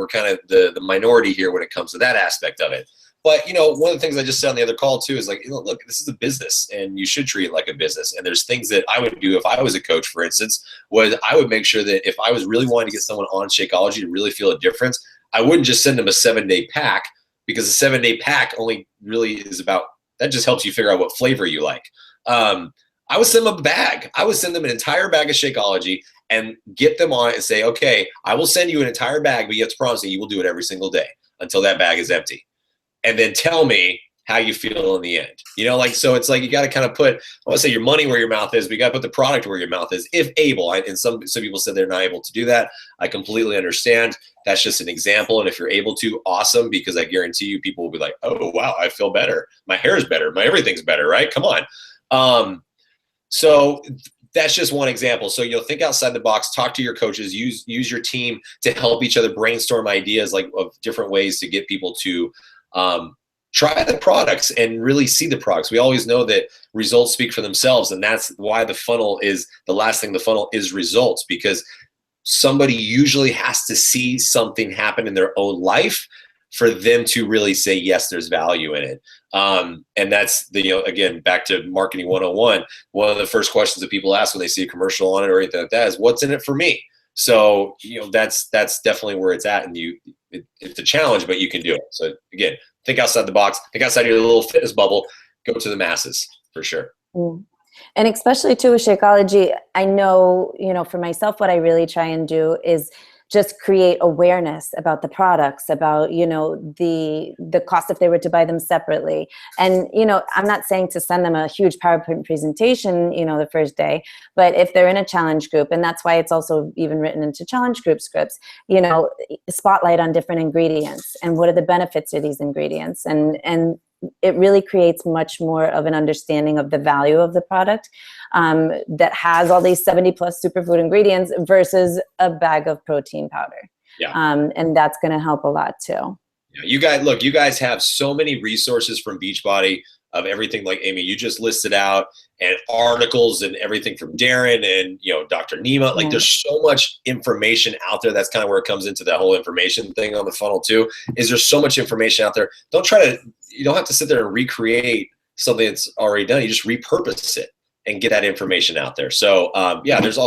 the minority here when it comes to that aspect of it. But one of the things I just said on the other call too is like, look, this is a business, and you should treat it like a business. And there's things that I would do if I was a coach, for instance, was I would make sure that if I was really wanting to get someone on Shakeology to really feel a difference, I wouldn't just send them a 7-day pack, because a 7-day pack only really is about, that just helps you figure out what flavor you like. I would send them a bag. I would send them an entire bag of Shakeology and get them on it and say, okay, I will send you an entire bag, but you have to promise me you will do it every single day until that bag is empty. And then tell me how you feel in the end. So it's like you got to kind of put, I want to say your money where your mouth is, but you got to put the product where your mouth is, if able. And some people said they're not able to do that. I completely understand. That's just an example. And if you're able to, awesome, because I guarantee you people will be like, oh, wow, I feel better. My hair is better. My everything's better, right? Come on. So that's just one example. So think outside the box, talk to your coaches, use your team to help each other brainstorm ideas of different ways to get people to try the products and really see the products. We always know that results speak for themselves, and that's why the funnel is the last thing. The funnel is results, because somebody usually has to see something happen in their own life for them to really say, yes, there's value in it. And that's again, back to marketing 101. One of the first questions that people ask when they see a commercial on it or anything like that is, what's in it for me? So, that's definitely where it's at. And it's a challenge, but you can do it. So again, think outside the box, think outside your little fitness bubble, go to the masses for sure. And especially too with Shakeology, I know, for myself, what I really try and do is just create awareness about the products, about, you know, the cost if they were to buy them separately. And, you know, I'm not saying to send them a huge PowerPoint presentation, you know, the first day, but if they're in a challenge group, and that's why it's also even written into challenge group scripts, you know, spotlight on different ingredients and what are the benefits of these ingredients. And it really creates much more of an understanding of the value of the product that has all these 70 plus superfood ingredients versus a bag of protein powder. Yeah. And that's going to help a lot too. Yeah, you guys, look, you guys have so many resources from Beachbody of everything, like Amy, you just listed out, and articles and everything from Darren and, you know, Dr. Nima. Like, there's so much information out there. That's kind of where it comes into that whole information thing on the funnel too, is there's so much information out there. You don't have to sit there and recreate something that's already done. You just repurpose it and get that information out there. So yeah, there's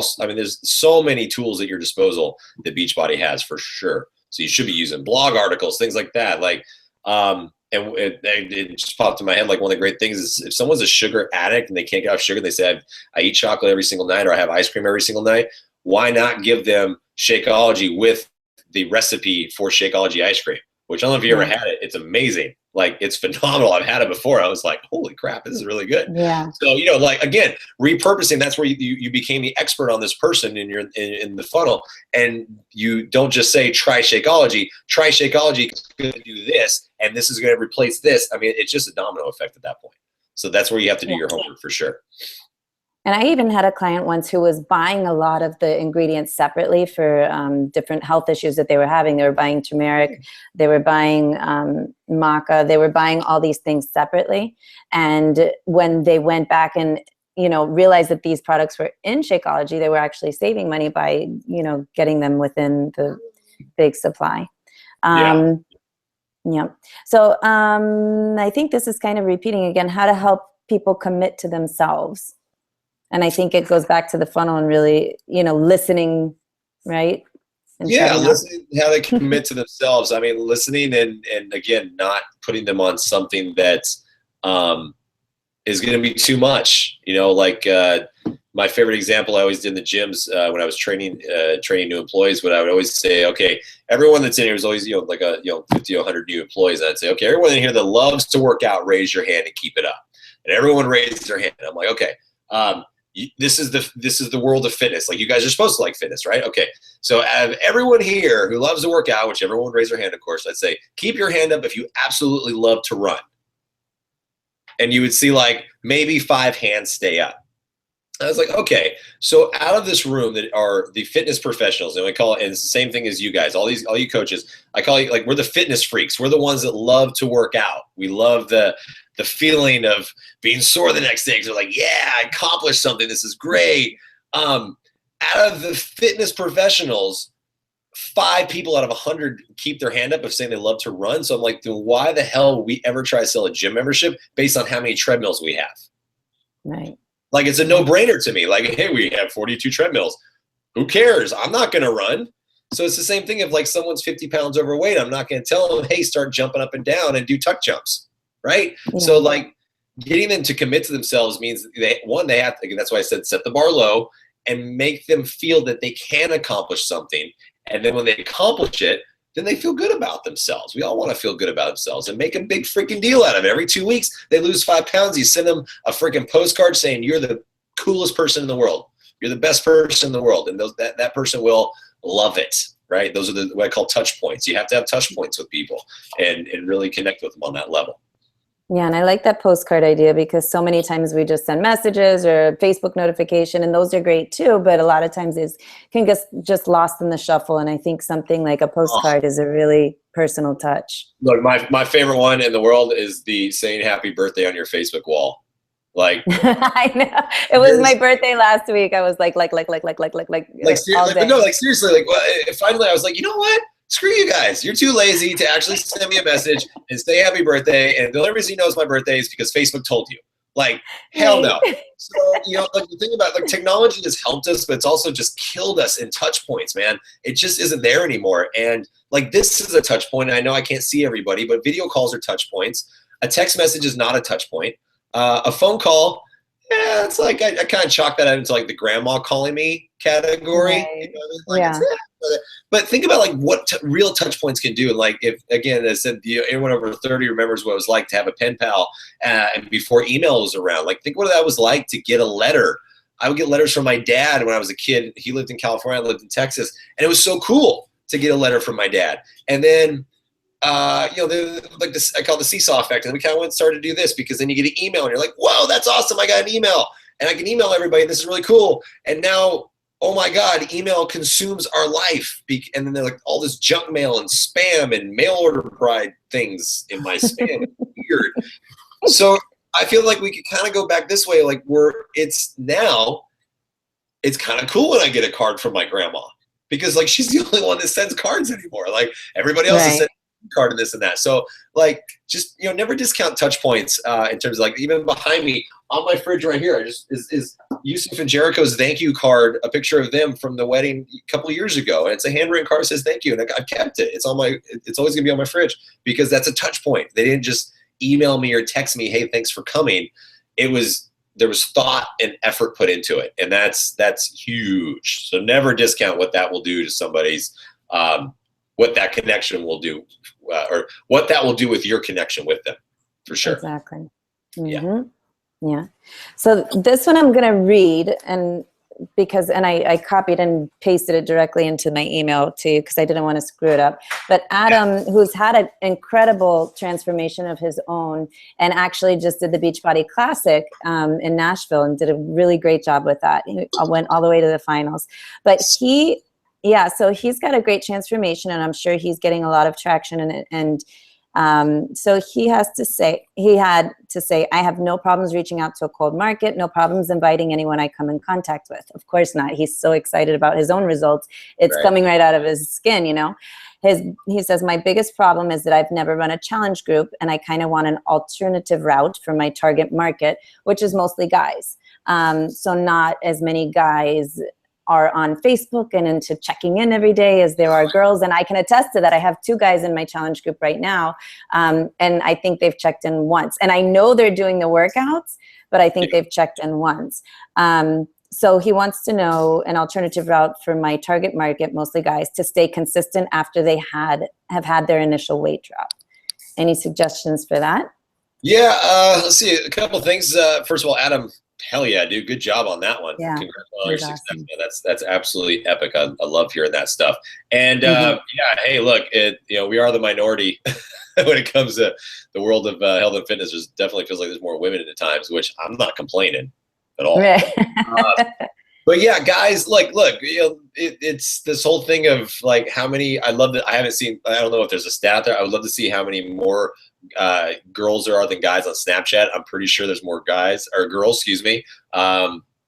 so many tools at your disposal that Beachbody has for sure. So you should be using blog articles, things like that. Like, and it just popped in my head, like one of the great things is if someone's a sugar addict and they can't get off sugar, they say, I eat chocolate every single night, or I have ice cream every single night. Why not give them Shakeology with the recipe for Shakeology ice cream? Which I don't know if you ever had it. It's amazing. Like, it's phenomenal. I've had it before. I was like, holy crap, this is really good. Yeah. So, you know, like, again, repurposing, that's where you became the expert on this person in the funnel. And you don't just say, try Shakeology. Try Shakeology, it's going to do this, and this is going to replace this. I mean, it's just a domino effect at that point. So that's where you have to do your homework for sure. And I even had a client once who was buying a lot of the ingredients separately for different health issues that they were having. They were buying turmeric, they were buying maca, they were buying all these things separately. And when they went back and, you know, realized that these products were in Shakeology, they were actually saving money by, you know, getting them within the big supply. Yeah. So I think this is kind of repeating again, how to help people commit to themselves. And I think it goes back to the funnel and really, you know, listening, right? And listening, how they commit to themselves. I mean, listening and again, not putting them on something that is going to be too much. You know, like my favorite example I always did in the gyms when I was training new employees, what I would always say, okay, everyone that's in here is always, you know, like 50 or 100 new employees. And I'd say, okay, everyone in here that loves to work out, raise your hand and keep it up. And everyone raised their hand. I'm like, okay. This is the world of fitness. Like, you guys are supposed to like fitness, right? Okay. So out of everyone here who loves to work out, which everyone would raise their hand, of course, I'd say, keep your hand up if you absolutely love to run. And you would see like maybe 5 hands stay up. I was like, okay, so out of this room that are the fitness professionals, and we call it, and it's the same thing as you guys, all you coaches, I call you, like, we're the fitness freaks. We're the ones that love to work out. We love the feeling of being sore the next day, because they're like, yeah, I accomplished something. This is great. Out of the fitness professionals, 5 people out of 100 keep their hand up of saying they love to run. So I'm like, then why the hell would we ever try to sell a gym membership based on how many treadmills we have? Right. Like, it's a no-brainer to me. Like, hey, we have 42 treadmills. Who cares? I'm not going to run. So it's the same thing if, like, someone's 50 pounds overweight. I'm not going to tell them, hey, start jumping up and down and do tuck jumps, right? Yeah. So, like, getting them to commit to themselves means they have to, that's why I said set the bar low and make them feel that they can accomplish something. And then when they accomplish it, then they feel good about themselves. We all want to feel good about themselves and make a big freaking deal out of it. Every 2 weeks, they lose 5 pounds. You send them a freaking postcard saying you're the coolest person in the world. You're the best person in the world. And that person will love it, right? Those are what I call touch points. You have to have touch points with people and really connect with them on that level. Yeah, and I like that postcard idea because so many times we just send messages or Facebook notification, and those are great too, but a lot of times it can get just lost in the shuffle, and I think something like a postcard is a really personal touch. Look, my favorite one in the world is the saying happy birthday on your Facebook wall. Like, I know. It was my birthday last week. I was like all day. No, like seriously, like, well, finally I was like, you know what? Screw you guys. You're too lazy to actually send me a message and say happy birthday. And the only reason you know it's my birthday is because Facebook told you. Like, hell no. So, you know, like, the thing about, like, technology has helped us, but it's also just killed us in touch points, man. It just isn't there anymore. And, like, this is a touch point. And I know I can't see everybody, but video calls are touch points. A text message is not a touch point. A phone call, Yeah, it's like I kind of chalk that out into like the grandma calling me category. Right. Like Yeah. but think about like what real touch points can do. And like if again, as I said, anyone over 30 remembers what it was like to have a pen pal and before email was around. Like think what that was like to get a letter. I would get letters from my dad when I was a kid. He lived in California, I lived in Texas, and it was so cool to get a letter from my dad. And then like this, I call it the seesaw effect. And we kind of went and started to do this because then you get an email and you're like, whoa, that's awesome. I got an email and I can email everybody. This is really cool. And now, oh my God, email consumes our life. And then they're like all this junk mail and spam and mail order pride things in my spam. Weird. So I feel like we could kind of go back this way. Like it's kind of cool when I get a card from my grandma because like she's the only one that sends cards anymore. Like everybody else is sending card and this and that. So like just never discount touch points in terms of like even behind me on my fridge right here is Yusuf and Jericho's thank you card, a picture of them from the wedding a couple of years ago, and it's a handwritten card that says thank you, and I've kept it. It's always gonna be on my fridge because that's a touch point. They didn't just email me or text me, hey, thanks for coming. There was thought and effort put into it, and that's huge. So never discount what that will do to somebody's what that connection will do, or what that will do with your connection with them, for sure. Exactly. Mm-hmm. Yeah. So this one I'm going to read, and I copied and pasted it directly into my email to you because I didn't want to screw it up. But Adam, who's had an incredible transformation of his own and actually just did the Beachbody Classic in Nashville and did a really great job with that. He went all the way to the finals. But so he's got a great transformation, and I'm sure he's getting a lot of traction in it. And so he had to say, I have no problems reaching out to a cold market, no problems inviting anyone I come in contact with. Of course not. He's so excited about his own results. It's coming right out of his skin, He says, my biggest problem is that I've never run a challenge group, and I kind of want an alternative route for my target market, which is mostly guys. So not as many guys are on Facebook and into checking in every day as there are girls. And I can attest to that. I have 2 guys in my challenge group right now. And I think they've checked in once. And I know they're doing the workouts, but I think they've checked in once. So he wants to know an alternative route for my target market, mostly guys, to stay consistent after they have had their initial weight drop. Any suggestions for that? Yeah, let's see a couple of things. First of all, Adam, hell yeah, dude, good job on that one. Yeah, congrats on your success. Awesome. Yeah, that's absolutely epic. I love hearing that stuff. And hey, look, we are the minority when it comes to the world of health and fitness. There's definitely feels like there's more women at times, which I'm not complaining at all. Right. But yeah, guys, like, look, it's this whole thing of like how many. I love that. I haven't seen. I don't know if there's a stat there. I would love to see how many more girls there are than guys on Snapchat. I'm pretty sure there's more guys or girls, excuse me,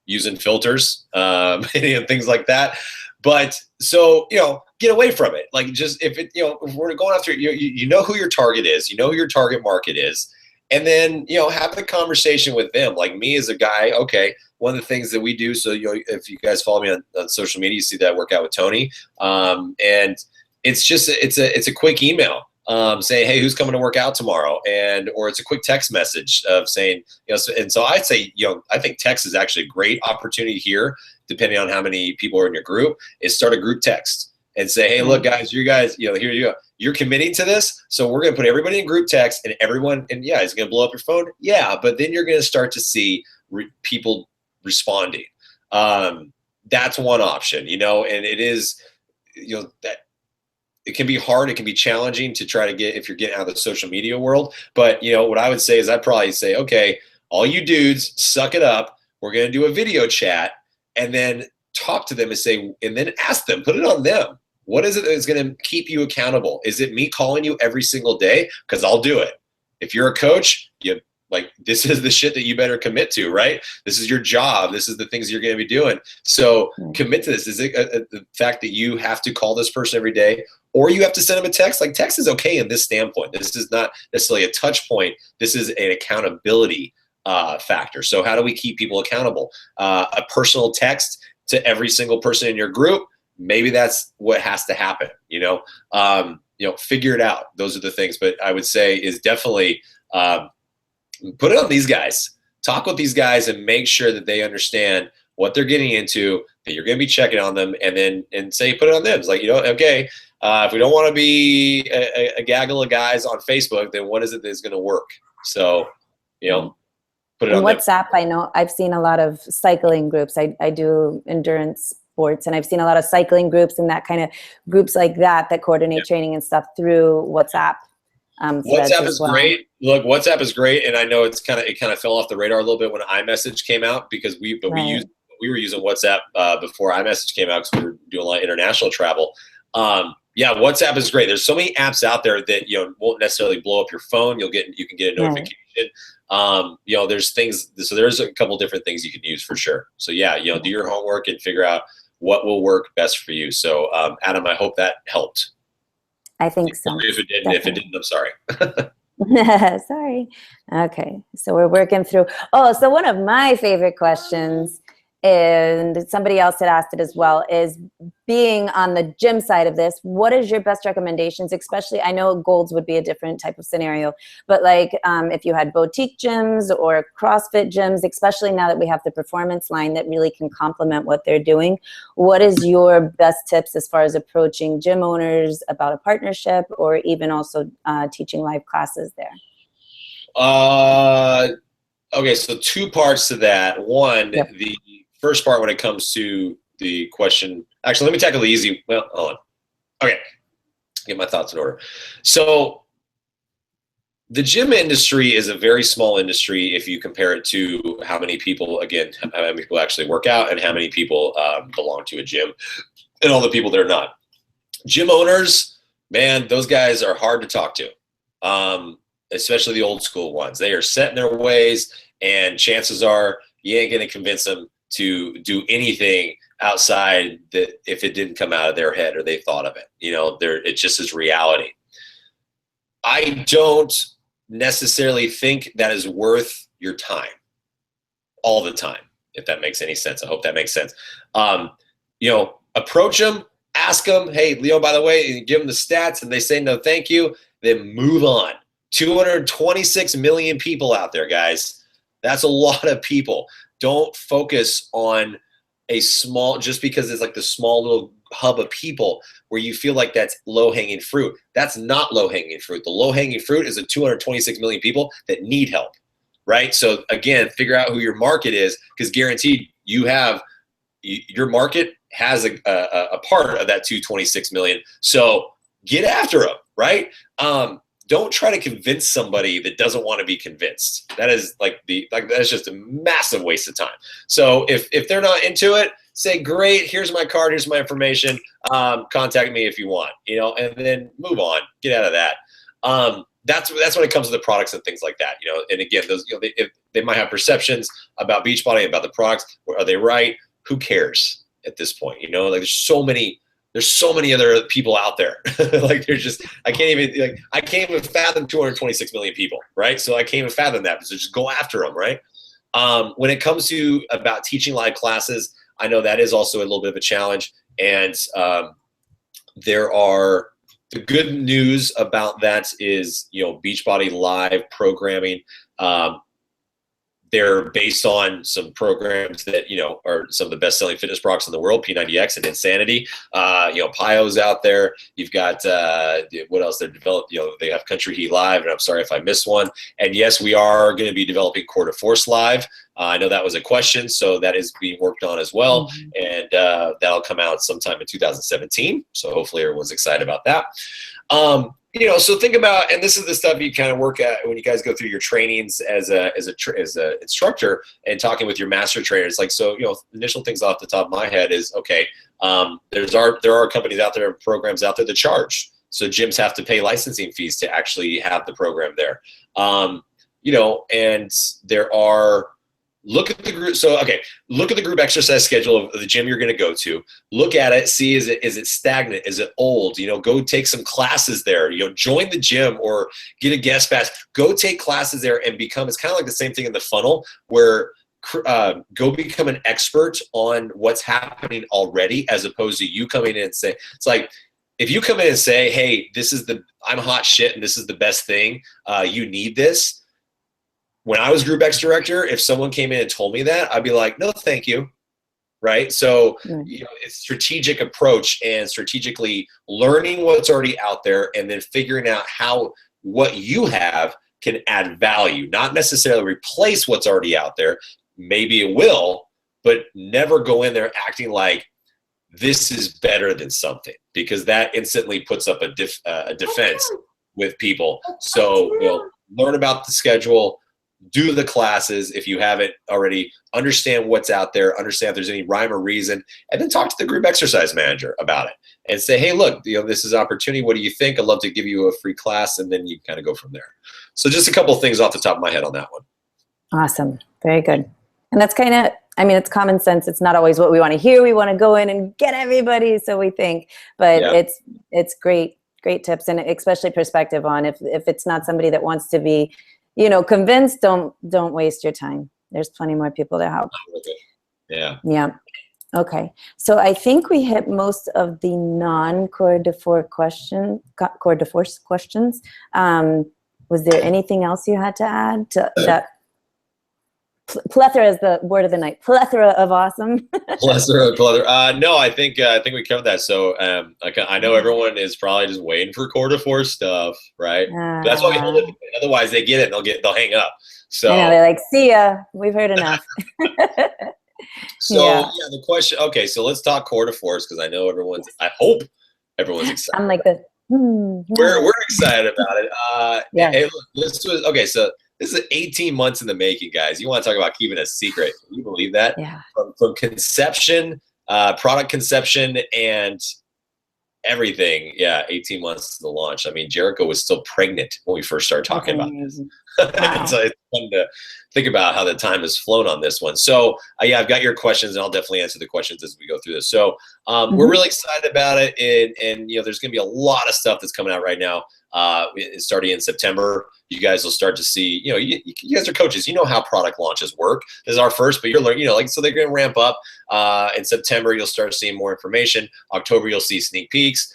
using filters and things like that. But so get away from it. Like just if we're going after you know who your target is, you know who your target market is. And then, have the conversation with them. Like me as a guy, okay, one of the things that we do, so, if you guys follow me on social media, you see that I work out with Tony. And it's just, it's a quick email saying, hey, who's coming to work out tomorrow? Or it's a quick text message of saying, so I'd say, I think text is actually a great opportunity here, depending on how many people are in your group, is start a group text and say, hey, look, guys, you guys, here you go. You're committing to this, so we're going to put everybody in group text, and everyone, and yeah, it's going to blow up your phone. Yeah, but then you're going to start to see people responding. That's one option, and it is, that it can be hard, it can be challenging to try to get if you're getting out of the social media world. But what I would say is I'd probably say, okay, all you dudes, suck it up. We're going to do a video chat, and then talk to them and say, and then ask them, put it on them. What is it that's going to keep you accountable? Is it me calling you every single day? Because I'll do it. If you're a coach, this is the shit that you better commit to, right? This is your job. This is the things you're going to be doing. So commit to this. Is it the fact that you have to call this person every day, or you have to send them a text? Like text is okay in this standpoint. This is not necessarily a touch point. This is an accountability factor. So how do we keep people accountable? A personal text to every single person in your group. Maybe that's what has to happen, figure it out. Those are the things. But I would say is definitely put it on these guys. talk with these guys and make sure that they understand what they're getting into, that you're going to be checking on them, and then say, put it on them. It's like, okay, if we don't want to be a gaggle of guys on Facebook, then what is it that's going to work? So, put it on WhatsApp, I know I've seen a lot of cycling groups. I do endurance sports, and I've seen a lot of cycling groups and that kind of groups like that coordinate training and stuff through WhatsApp. WhatsApp is great. Look, WhatsApp is great, and I know it kind of fell off the radar a little bit when iMessage came out, because we were using WhatsApp before iMessage came out, because we were doing a lot of international travel. Yeah, WhatsApp is great. There's so many apps out there that won't necessarily blow up your phone. You can get a notification. There's things. So there's a couple different things you can use for sure. So yeah, do your homework and figure out what will work best for you. So Adam, I hope that helped. I think so. If it didn't, I'm sorry. Sorry. Okay, so we're working through. Oh, so one of my favorite questions, and somebody else had asked it as well, is being on the gym side of this, what is your best recommendations? Especially, I know Gold's would be a different type of scenario, but like if you had boutique gyms or CrossFit gyms, especially now that we have the performance line that really can complement what they're doing, what is your best tips as far as approaching gym owners about a partnership, or even also teaching live classes there? Okay, so two parts to that. One, the first part when it comes to the question, actually, let me tackle the easy. Well, hold on. Okay, get my thoughts in order. So the gym industry is a very small industry if you compare it to how many people actually work out and how many people belong to a gym, and all the people that are not. Gym owners, man, those guys are hard to talk to, especially the old school ones. They are set in their ways, and chances are you ain't going to convince them to do anything outside that if it didn't come out of their head or they thought of it. It just is reality. I don't necessarily think that is worth your time all the time, if that makes any sense. I hope that makes sense. Approach them, ask them, hey, Leo, by the way, give them the stats, and they say no thank you, then move on. 226 million people out there, guys. That's a lot of people. Don't focus on a small, just because it's like the small little hub of people where you feel like that's low-hanging fruit. That's not low-hanging fruit. The low-hanging fruit is the 226 million people that need help, right? So again, figure out who your market is, because guaranteed your market has a part of that 226 million. So get after them, right? Don't try to convince somebody that doesn't want to be convinced. That is that's just a massive waste of time. So if they're not into it, say, great, here's my card, here's my information. Contact me if you want, and then move on, get out of that. That's when it comes to the products and things like that, And again, those, if they might have perceptions about Beachbody, about the products. Are they right? Who cares at this point? There's so many other people out there. I can't even fathom 226 million people, right? So I can't even fathom that. So just go after them, right? When it comes to about teaching live classes, I know that is also a little bit of a challenge. And the good news about that is, Beachbody Live programming. They're based on some programs that, are some of the best-selling fitness products in the world, P90X and Insanity. Pio's out there. You've got, what else they're developed? They have Country Heat Live, and I'm sorry if I missed one. And yes, we are going to be developing Core to Force Live. I know that was a question, so that is being worked on as well. And that'll come out sometime in 2017. So hopefully everyone's excited about that. So think about, and this is the stuff you kind of work at when you guys go through your trainings as a instructor and talking with your master trainers. Initial things off the top of my head is, okay, there are companies out there, programs out there that charge. So gyms have to pay licensing fees to actually have the program there. And there are, look at the group. So, okay, look at the group exercise schedule of the gym you're going to go to. Look at it. See, is it stagnant? Is it old? Go take some classes there. Join the gym or get a guest pass. Go take classes there and become. It's kind of like the same thing in the funnel where go become an expert on what's happening already, as opposed to you coming in and say, it's like, if you come in and say, hey, I'm hot shit and this is the best thing. You need this. when I was Group X director, if someone came in and told me that, I'd be like, no, thank you. Right. So, it's strategic approach and strategically learning what's already out there and then figuring out how what you have can add value, not necessarily replace what's already out there. Maybe it will, but never go in there acting like this is better than something, because that instantly puts up a defense with people. So, learn about the schedule, do the classes if you haven't already, understand what's out there, understand if there's any rhyme or reason, and then talk to the group exercise manager about it and say, hey, look, this is an opportunity. What do you think? I'd love to give you a free class, and then you kind of go from there. So just a couple of things off the top of my head on that one. Awesome. Very good. And that's kind of, it's common sense. It's not always what we want to hear. We want to go in and get everybody, so we think, but it's great tips, and especially perspective on if it's not somebody that wants to be convinced, don't waste your time. There's plenty more people to help. Yeah. Okay. So I think we hit most of the non-Coeur d'Orfe questions. Was there anything else you had to add to that? Plethora is the word of the night. Plethora of awesome. plethora. No, I think we covered that. So I know everyone is probably just waiting for Coeur d'Orfe stuff, right? That's why we hold it. Otherwise, they get it and they'll hang up. So I know, they're like, see ya. We've heard enough. So the question. Okay, so let's talk Coeur d'Orfe, because I know I hope everyone's excited. I'm like this. We're excited about it. Hey, look, this was okay. So this is 18 months in the making, guys. You want to talk about keeping a secret? Can you believe that? Yeah. From conception, product conception, and everything. 18 months to the launch. I mean, Jericho was still pregnant when we first started talking about this. Wow. So it's fun to think about how the time has flown on this one. So I've got your questions, and I'll definitely answer the questions as we go through this. So we're really excited about it, and there's going to be a lot of stuff that's coming out right now. Starting in September, you guys will start to see. You guys are coaches. You know how product launches work. This is our first, but you're learning. So they're going to ramp up. In September, you'll start seeing more information. October, you'll see sneak peeks.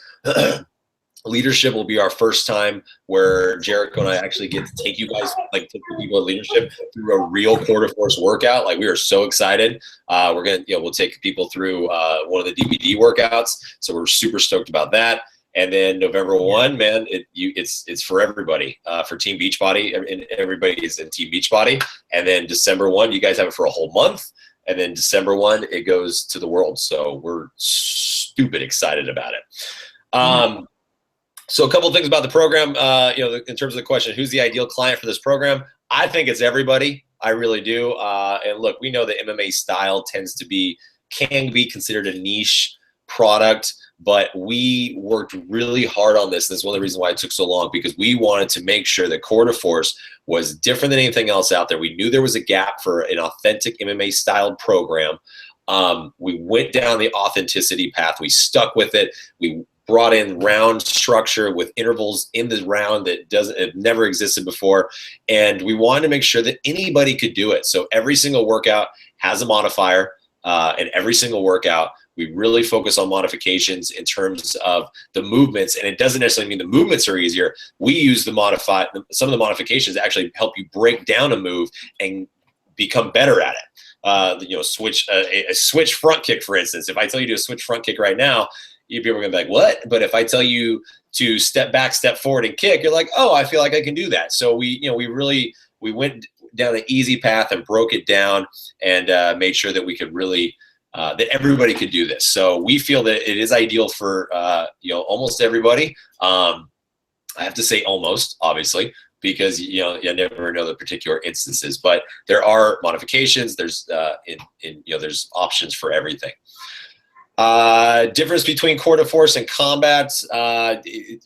Leadership will be our first time where Jericho and I actually get to take you guys, take the people at leadership through a real Coeur d'Orfe workout. We are so excited. We'll take people through one of the DVD workouts. So we're super stoked about that. And then November 1, man, it's for everybody, for Team Beachbody, and everybody is in Team Beachbody. And then December 1, you guys have it for a whole month. And then December 1, it goes to the world. So we're stupid excited about it. So a couple of things about the program, in terms of the question, who's the ideal client for this program? I think it's everybody. I really do. And look, we know the MMA style can be considered a niche product, but we worked really hard on this. That's one of the reasons why it took so long, because we wanted to make sure that Coeur d'Orfe was different than anything else out there. We knew there was a gap for an authentic MMA styled program. We went down the authenticity path. We stuck with it. We brought in round structure with intervals in the round that it never existed before. And we wanted to make sure that anybody could do it. So every single workout has a modifier, and every single workout, we really focus on modifications in terms of the movements. And it doesn't necessarily mean the movements are easier. We use some of the modifications to actually help you break down a move and become better at it. Switch a switch front kick, for instance. If I tell you to do a switch front kick right now, people are going to be like, what? But if I tell you to step back, step forward, and kick, you're like, oh, I feel like I can do that. So we went down an easy path and broke it down, and made sure that we could really, that everybody could do this. So we feel that it is ideal for, almost everybody. I have to say almost, obviously, because, you never know the particular instances, but there are modifications. There's, there's options for everything. Difference between Coeur d'Orfe and combat.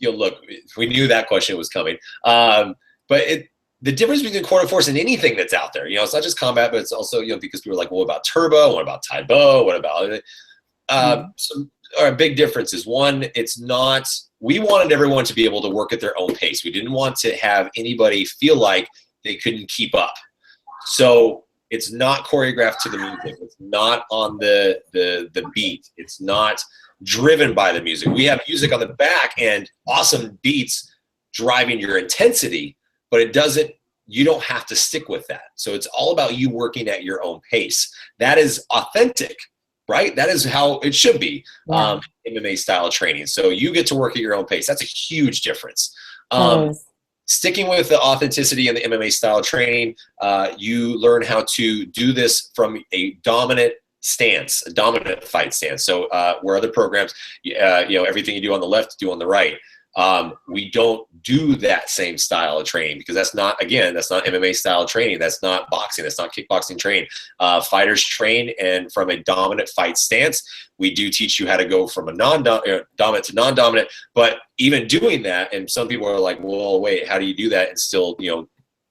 Look, we knew that question was coming. But the difference between Coeur d'Orfe and anything that's out there, it's not just combat, but it's also, because people are like, well, what about turbo? What about Tai Bo? What about, some big differences. One, we wanted everyone to be able to work at their own pace. We didn't want to have anybody feel like they couldn't keep up. So it's not choreographed to the music. It's not on the beat. It's not driven by the music. We have music on the back and awesome beats driving your intensity, but it doesn't you don't have to stick with that. So it's all about you working at your own pace. That is authentic, right? That is how it should be, MMA style training. So you get to work at your own pace. That's a huge difference. Sticking with the authenticity and the MMA style training, you learn how to do this from a dominant stance, a dominant fight stance. So where other programs, everything you do on the left, do on the right. We don't do that same style of training because that's not MMA style training. That's not boxing. That's not kickboxing training. Fighters train and from a dominant fight stance. We do teach you how to go from a dominant to non-dominant. But even doing that, and some people are like, well, wait, how do you do that? And still,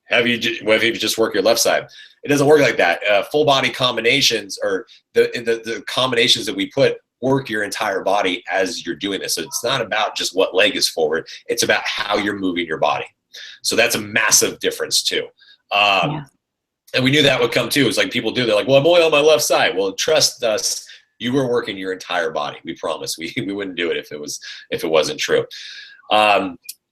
have you just work your left side? It doesn't work like that. Full body combinations, or the combinations that we put, work your entire body as you're doing this. So it's not about just what leg is forward. It's about how you're moving your body. So that's a massive difference too. And we knew that would come too. It's like people do. They're like, well, I'm only on my left side. Well, trust us. You were working your entire body. We promise. We wouldn't do it if it wasn't true.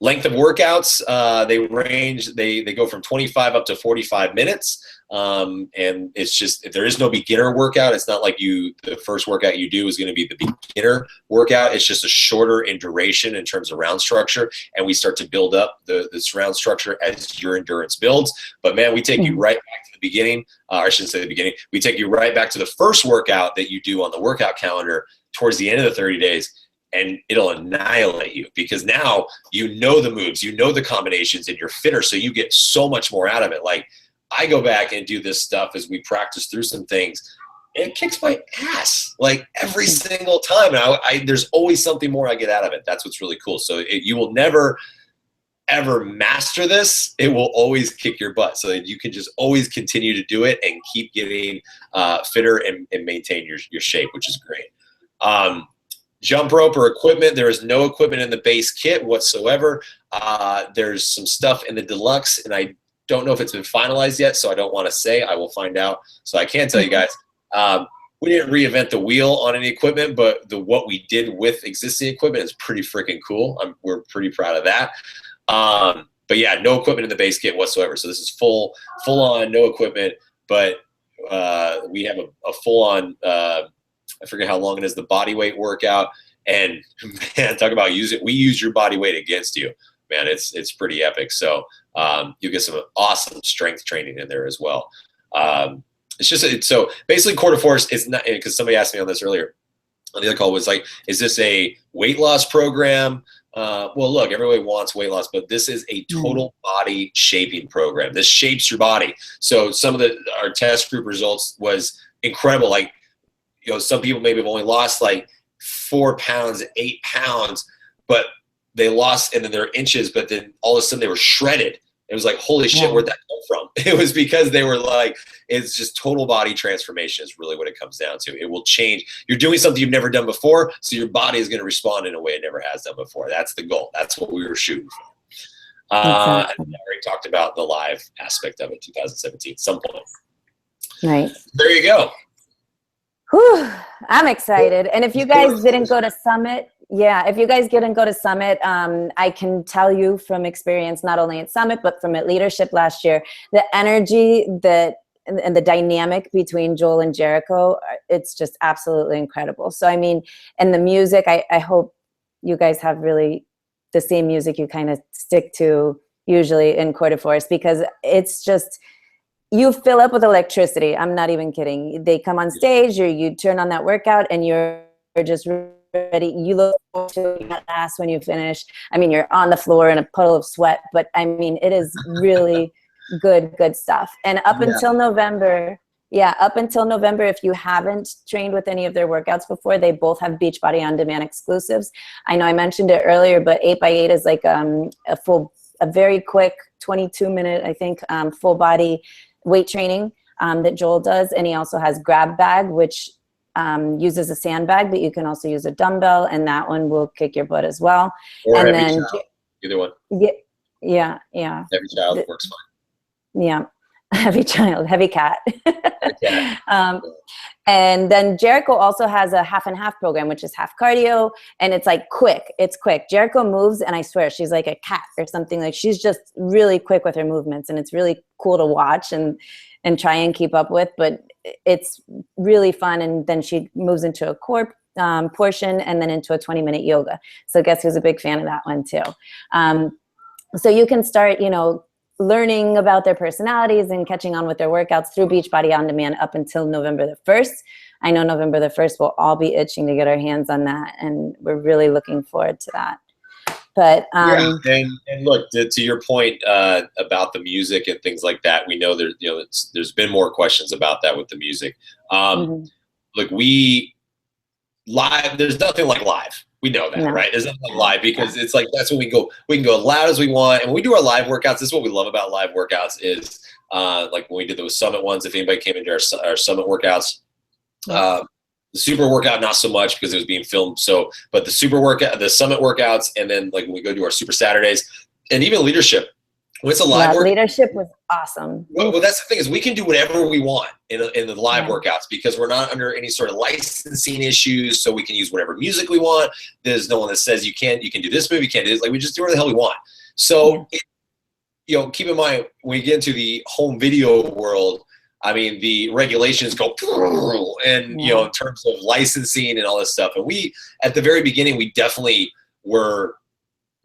Length of workouts, they range. They go from 25 up to 45 minutes. And it's just, there is no beginner workout. It's not like the first workout you do is going to be the beginner workout. It's just a shorter in duration in terms of round structure. And we start to build up this round structure as your endurance builds. But man, we take you right back to the beginning. I shouldn't say the beginning. We take you right back to the first workout that you do on the workout calendar towards the end of the 30 days. And it'll annihilate you because now you know the moves, you know the combinations, and you're fitter. So you get so much more out of it. Like, I go back and do this stuff as we practice through some things, and it kicks my ass like every single time. And there's always something more I get out of it. That's what's really cool. So you will never, ever master this. It will always kick your butt so that you can just always continue to do it and keep getting fitter and maintain your shape, which is great. Jump rope or equipment. There is no equipment in the base kit whatsoever. There's some stuff in the deluxe, and I don't know if it's been finalized yet, so I don't want to say. I will find out. So I can tell you guys, we didn't reinvent the wheel on any equipment, but what we did with existing equipment is pretty freaking cool. We're pretty proud of that. But yeah, no equipment in the base kit whatsoever. So this is full on, no equipment, but we have a full on, I forget how long it is, the body weight workout. And man, talk about we use your body weight against you. Man, it's pretty epic. So you get some awesome strength training in there as well. So basically Core de Force is not, because somebody asked me on this earlier on the other call, was like, is this a weight loss program? Well, look, everybody wants weight loss, but this is a total body shaping program. This shapes your body. So some of our test group results was incredible. Like, some people maybe have only lost like 4 pounds, 8 pounds, but they lost, and then their inches, but then all of a sudden they were shredded. It was like, holy shit, where'd that come from? It was because they were like, it's just total body transformation is really what it comes down to. It will change. You're doing something you've never done before, so your body is going to respond in a way it never has done before. That's the goal. That's what we were shooting for. And I already talked about the live aspect of it, 2017, some point. Right. There you go. Whew, I'm excited. And if you guys didn't go to Summit, I can tell you from experience, not only at Summit, but from at Leadership last year, the energy and the dynamic between Joel and Jericho, it's just absolutely incredible. So, I mean, and the music, I hope you guys have really the same music you kind of stick to usually in Core de Force, because it's just, you fill up with electricity. I'm not even kidding. They come on stage, you turn on that workout, and you're just ready. You look forward to your ass when you finish. I mean, you're on the floor in a puddle of sweat, but I mean, it is really good stuff. And up until November, if you haven't trained with any of their workouts before, they both have Beachbody On Demand exclusives. I know I mentioned it earlier, but 8x8 is like a very quick 22-minute, I think, full body weight training that Joel does. And he also has Grab Bag, which uses a sandbag, but you can also use a dumbbell, and that one will kick your butt as well. Or and then either one. Yeah. Every child works fine. Yeah. Heavy child, heavy cat. Yeah. And then Jericho also has a half and half program, which is half cardio, and it's like quick. It's quick. Jericho moves, and I swear she's like a cat or something. Like she's just really quick with her movements, and it's really cool to watch and try and keep up with. But it's really fun. And then she moves into a core portion, and then into a 20-minute yoga. So guess who's a big fan of that one too? So you can start, learning about their personalities and catching on with their workouts through Beachbody On Demand up until November the 1st. I know November the 1st we'll all be itching to get our hands on that, and we're really looking forward to that. But yeah, and look, to your point about the music and things like that, we know there's been more questions about that with the music. Look, there's nothing like live. We know that, right? There's nothing like live, because it's like, that's when we can go as loud as we want. And when we do our live workouts, this is what we love about live workouts is like when we did those summit ones, if anybody came into our summit workouts, the super workout, not so much because it was being filmed. But the super workout, the summit workouts, and then like when we go do our super Saturdays, and even leadership, when it's a live workout, leadership was awesome. Well, that's the thing, is we can do whatever we want in the live workouts, because we're not under any sort of licensing issues. So we can use whatever music we want. There's no one that says you can do this move, you can't do this. Like, we just do whatever the hell we want. So, keep in mind, when you get into the home video world, I mean, the regulations go, and in terms of licensing and all this stuff. And we, at the very beginning, we definitely were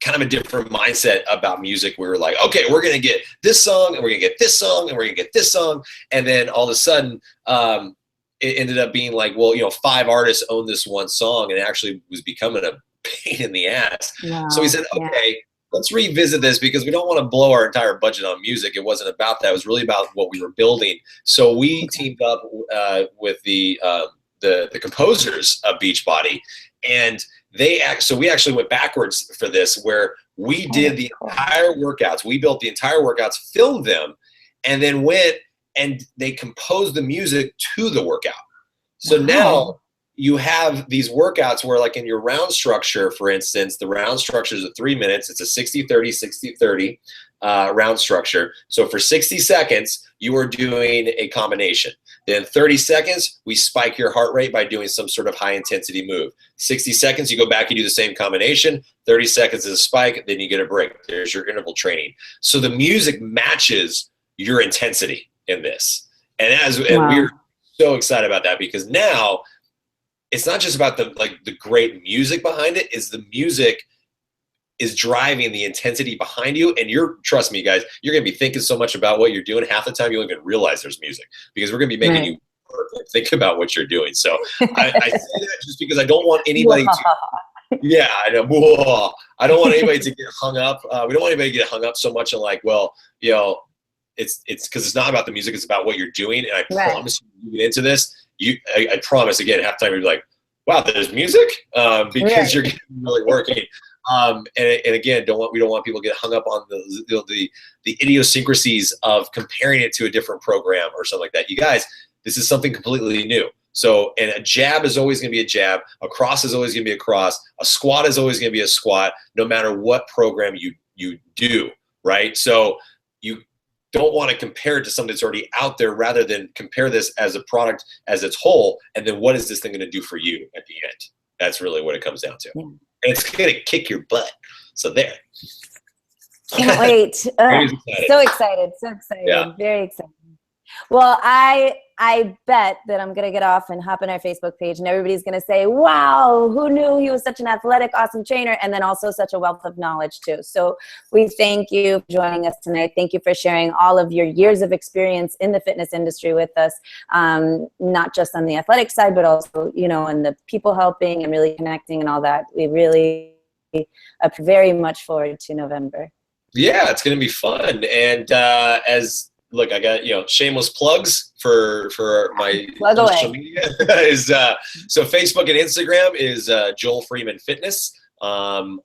kind of a different mindset about music. We were like, okay, we're going to get this song, and we're going to get this song, and we're going to get this song. And then all of a sudden, it ended up being like, well, 5 artists own this one song, and it actually was becoming a pain in the ass. Wow. So we said, okay, let's revisit this, because we don't want to blow our entire budget on music. It wasn't about that. It was really about what we were building. So we teamed up with the composers of Beachbody, and so we actually went backwards for this, where we did the entire workouts. We built the entire workouts, filmed them, and then went and they composed the music to the workout. So now you have these workouts where, like in your round structure, for instance, the round structure is 3 minutes. It's a 60-30, 60-30 round structure. So for 60 seconds, you are doing a combination. Then 30 seconds, we spike your heart rate by doing some sort of high intensity move. 60 seconds, you go back and do the same combination. 30 seconds is a spike, then you get a break. There's your interval training. So the music matches your intensity in this. And we're so excited about that, because now it's not just about the great music behind it, is the music is driving the intensity behind you. And trust me, guys, you're going to be thinking so much about what you're doing. Half the time you don't even realize there's music, because we're going to be making you think about what you're doing. So I say that just because I don't want anybody to, I know. I don't want anybody to get hung up. We don't want anybody to get hung up so much on like, well, it's because it's not about the music. It's about what you're doing. And I promise you get into this. I promise, again, half the time you're like, wow, there's music, because you're really working. And again, we don't want people to get hung up on the idiosyncrasies of comparing it to a different program or something like that. You guys, this is something completely new. So, and a jab is always going to be a jab. A cross is always going to be a cross. A squat is always going to be a squat, no matter what program you do, right? So you don't want to compare it to something that's already out there, rather than compare this as a product as its whole, and then what is this thing going to do for you at the end? That's really what it comes down to. And it's going to kick your butt. So there. Can't wait. So excited. Yeah. Very excited. Well, I bet that I'm going to get off and hop on our Facebook page, and everybody's going to say, wow, who knew he was such an athletic, awesome trainer, and then also such a wealth of knowledge too. So we thank you for joining us tonight. Thank you for sharing all of your years of experience in the fitness industry with us, not just on the athletic side, but also, in the people helping and really connecting and all that. We really very much forward to November. Yeah, it's going to be fun. And look, I got, shameless plugs for my social media. So Facebook and Instagram is Joel Freeman Fitness. On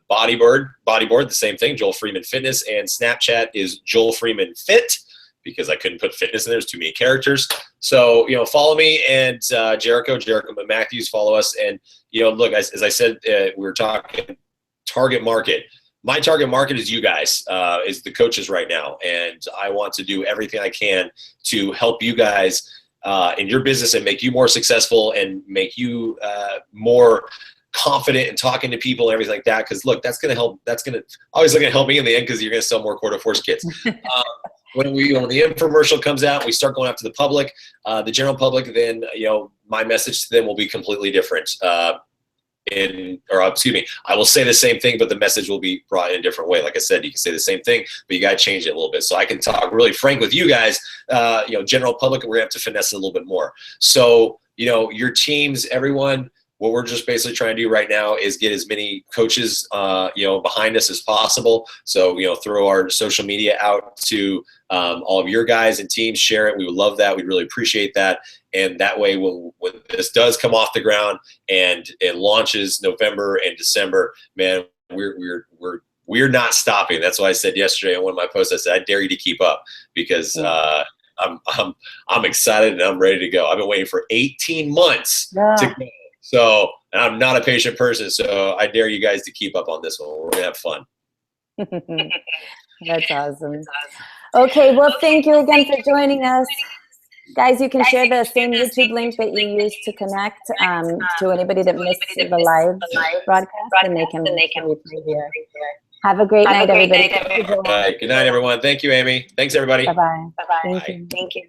Bodyboard, the same thing, Joel Freeman Fitness. And Snapchat is Joel Freeman Fit, because I couldn't put fitness in there. There's too many characters. So, follow me, and Jericho Matthews, follow us. And, look, as I said, we were talking target market. my target market is you guys, is the coaches right now. And I want to do everything I can to help you guys in your business and make you more successful and make you more confident in talking to people and everything like that. Because look, that's going to help. That's going to always going to help me in the end, because you're going to sell more quarter force kits. When the infomercial comes out, we start going after the public, the general public, then, my message to them will be completely different. Excuse me, I will say the same thing, but the message will be brought in a different way. Like I said, you can say the same thing, but you got to change it a little bit. So I can talk really frank with you guys, general public, and we're going to have to finesse it a little bit more. So, your teams, everyone, what we're just basically trying to do right now is get as many coaches, behind us as possible. So, throw our social media out to all of your guys and teams, share it. We would love that. We'd really appreciate that. And that way, when this does come off the ground and it launches November and December, man, we're not stopping. That's why I said yesterday on one of my posts, I said, I dare you to keep up, because I'm excited and I'm ready to go. I've been waiting for 18 months to go. So, and I'm not a patient person, so I dare you guys to keep up on this one. We're gonna have fun. That's awesome. Okay, well, thank you again for joining us. Guys, you can share the same YouTube link that you used to connect to anybody that missed the live broadcast, and they can replay here. Have a great night, everybody. All right, good night, everyone. Thank you, Amy. Thanks, everybody. Bye-bye. Bye. Thank you.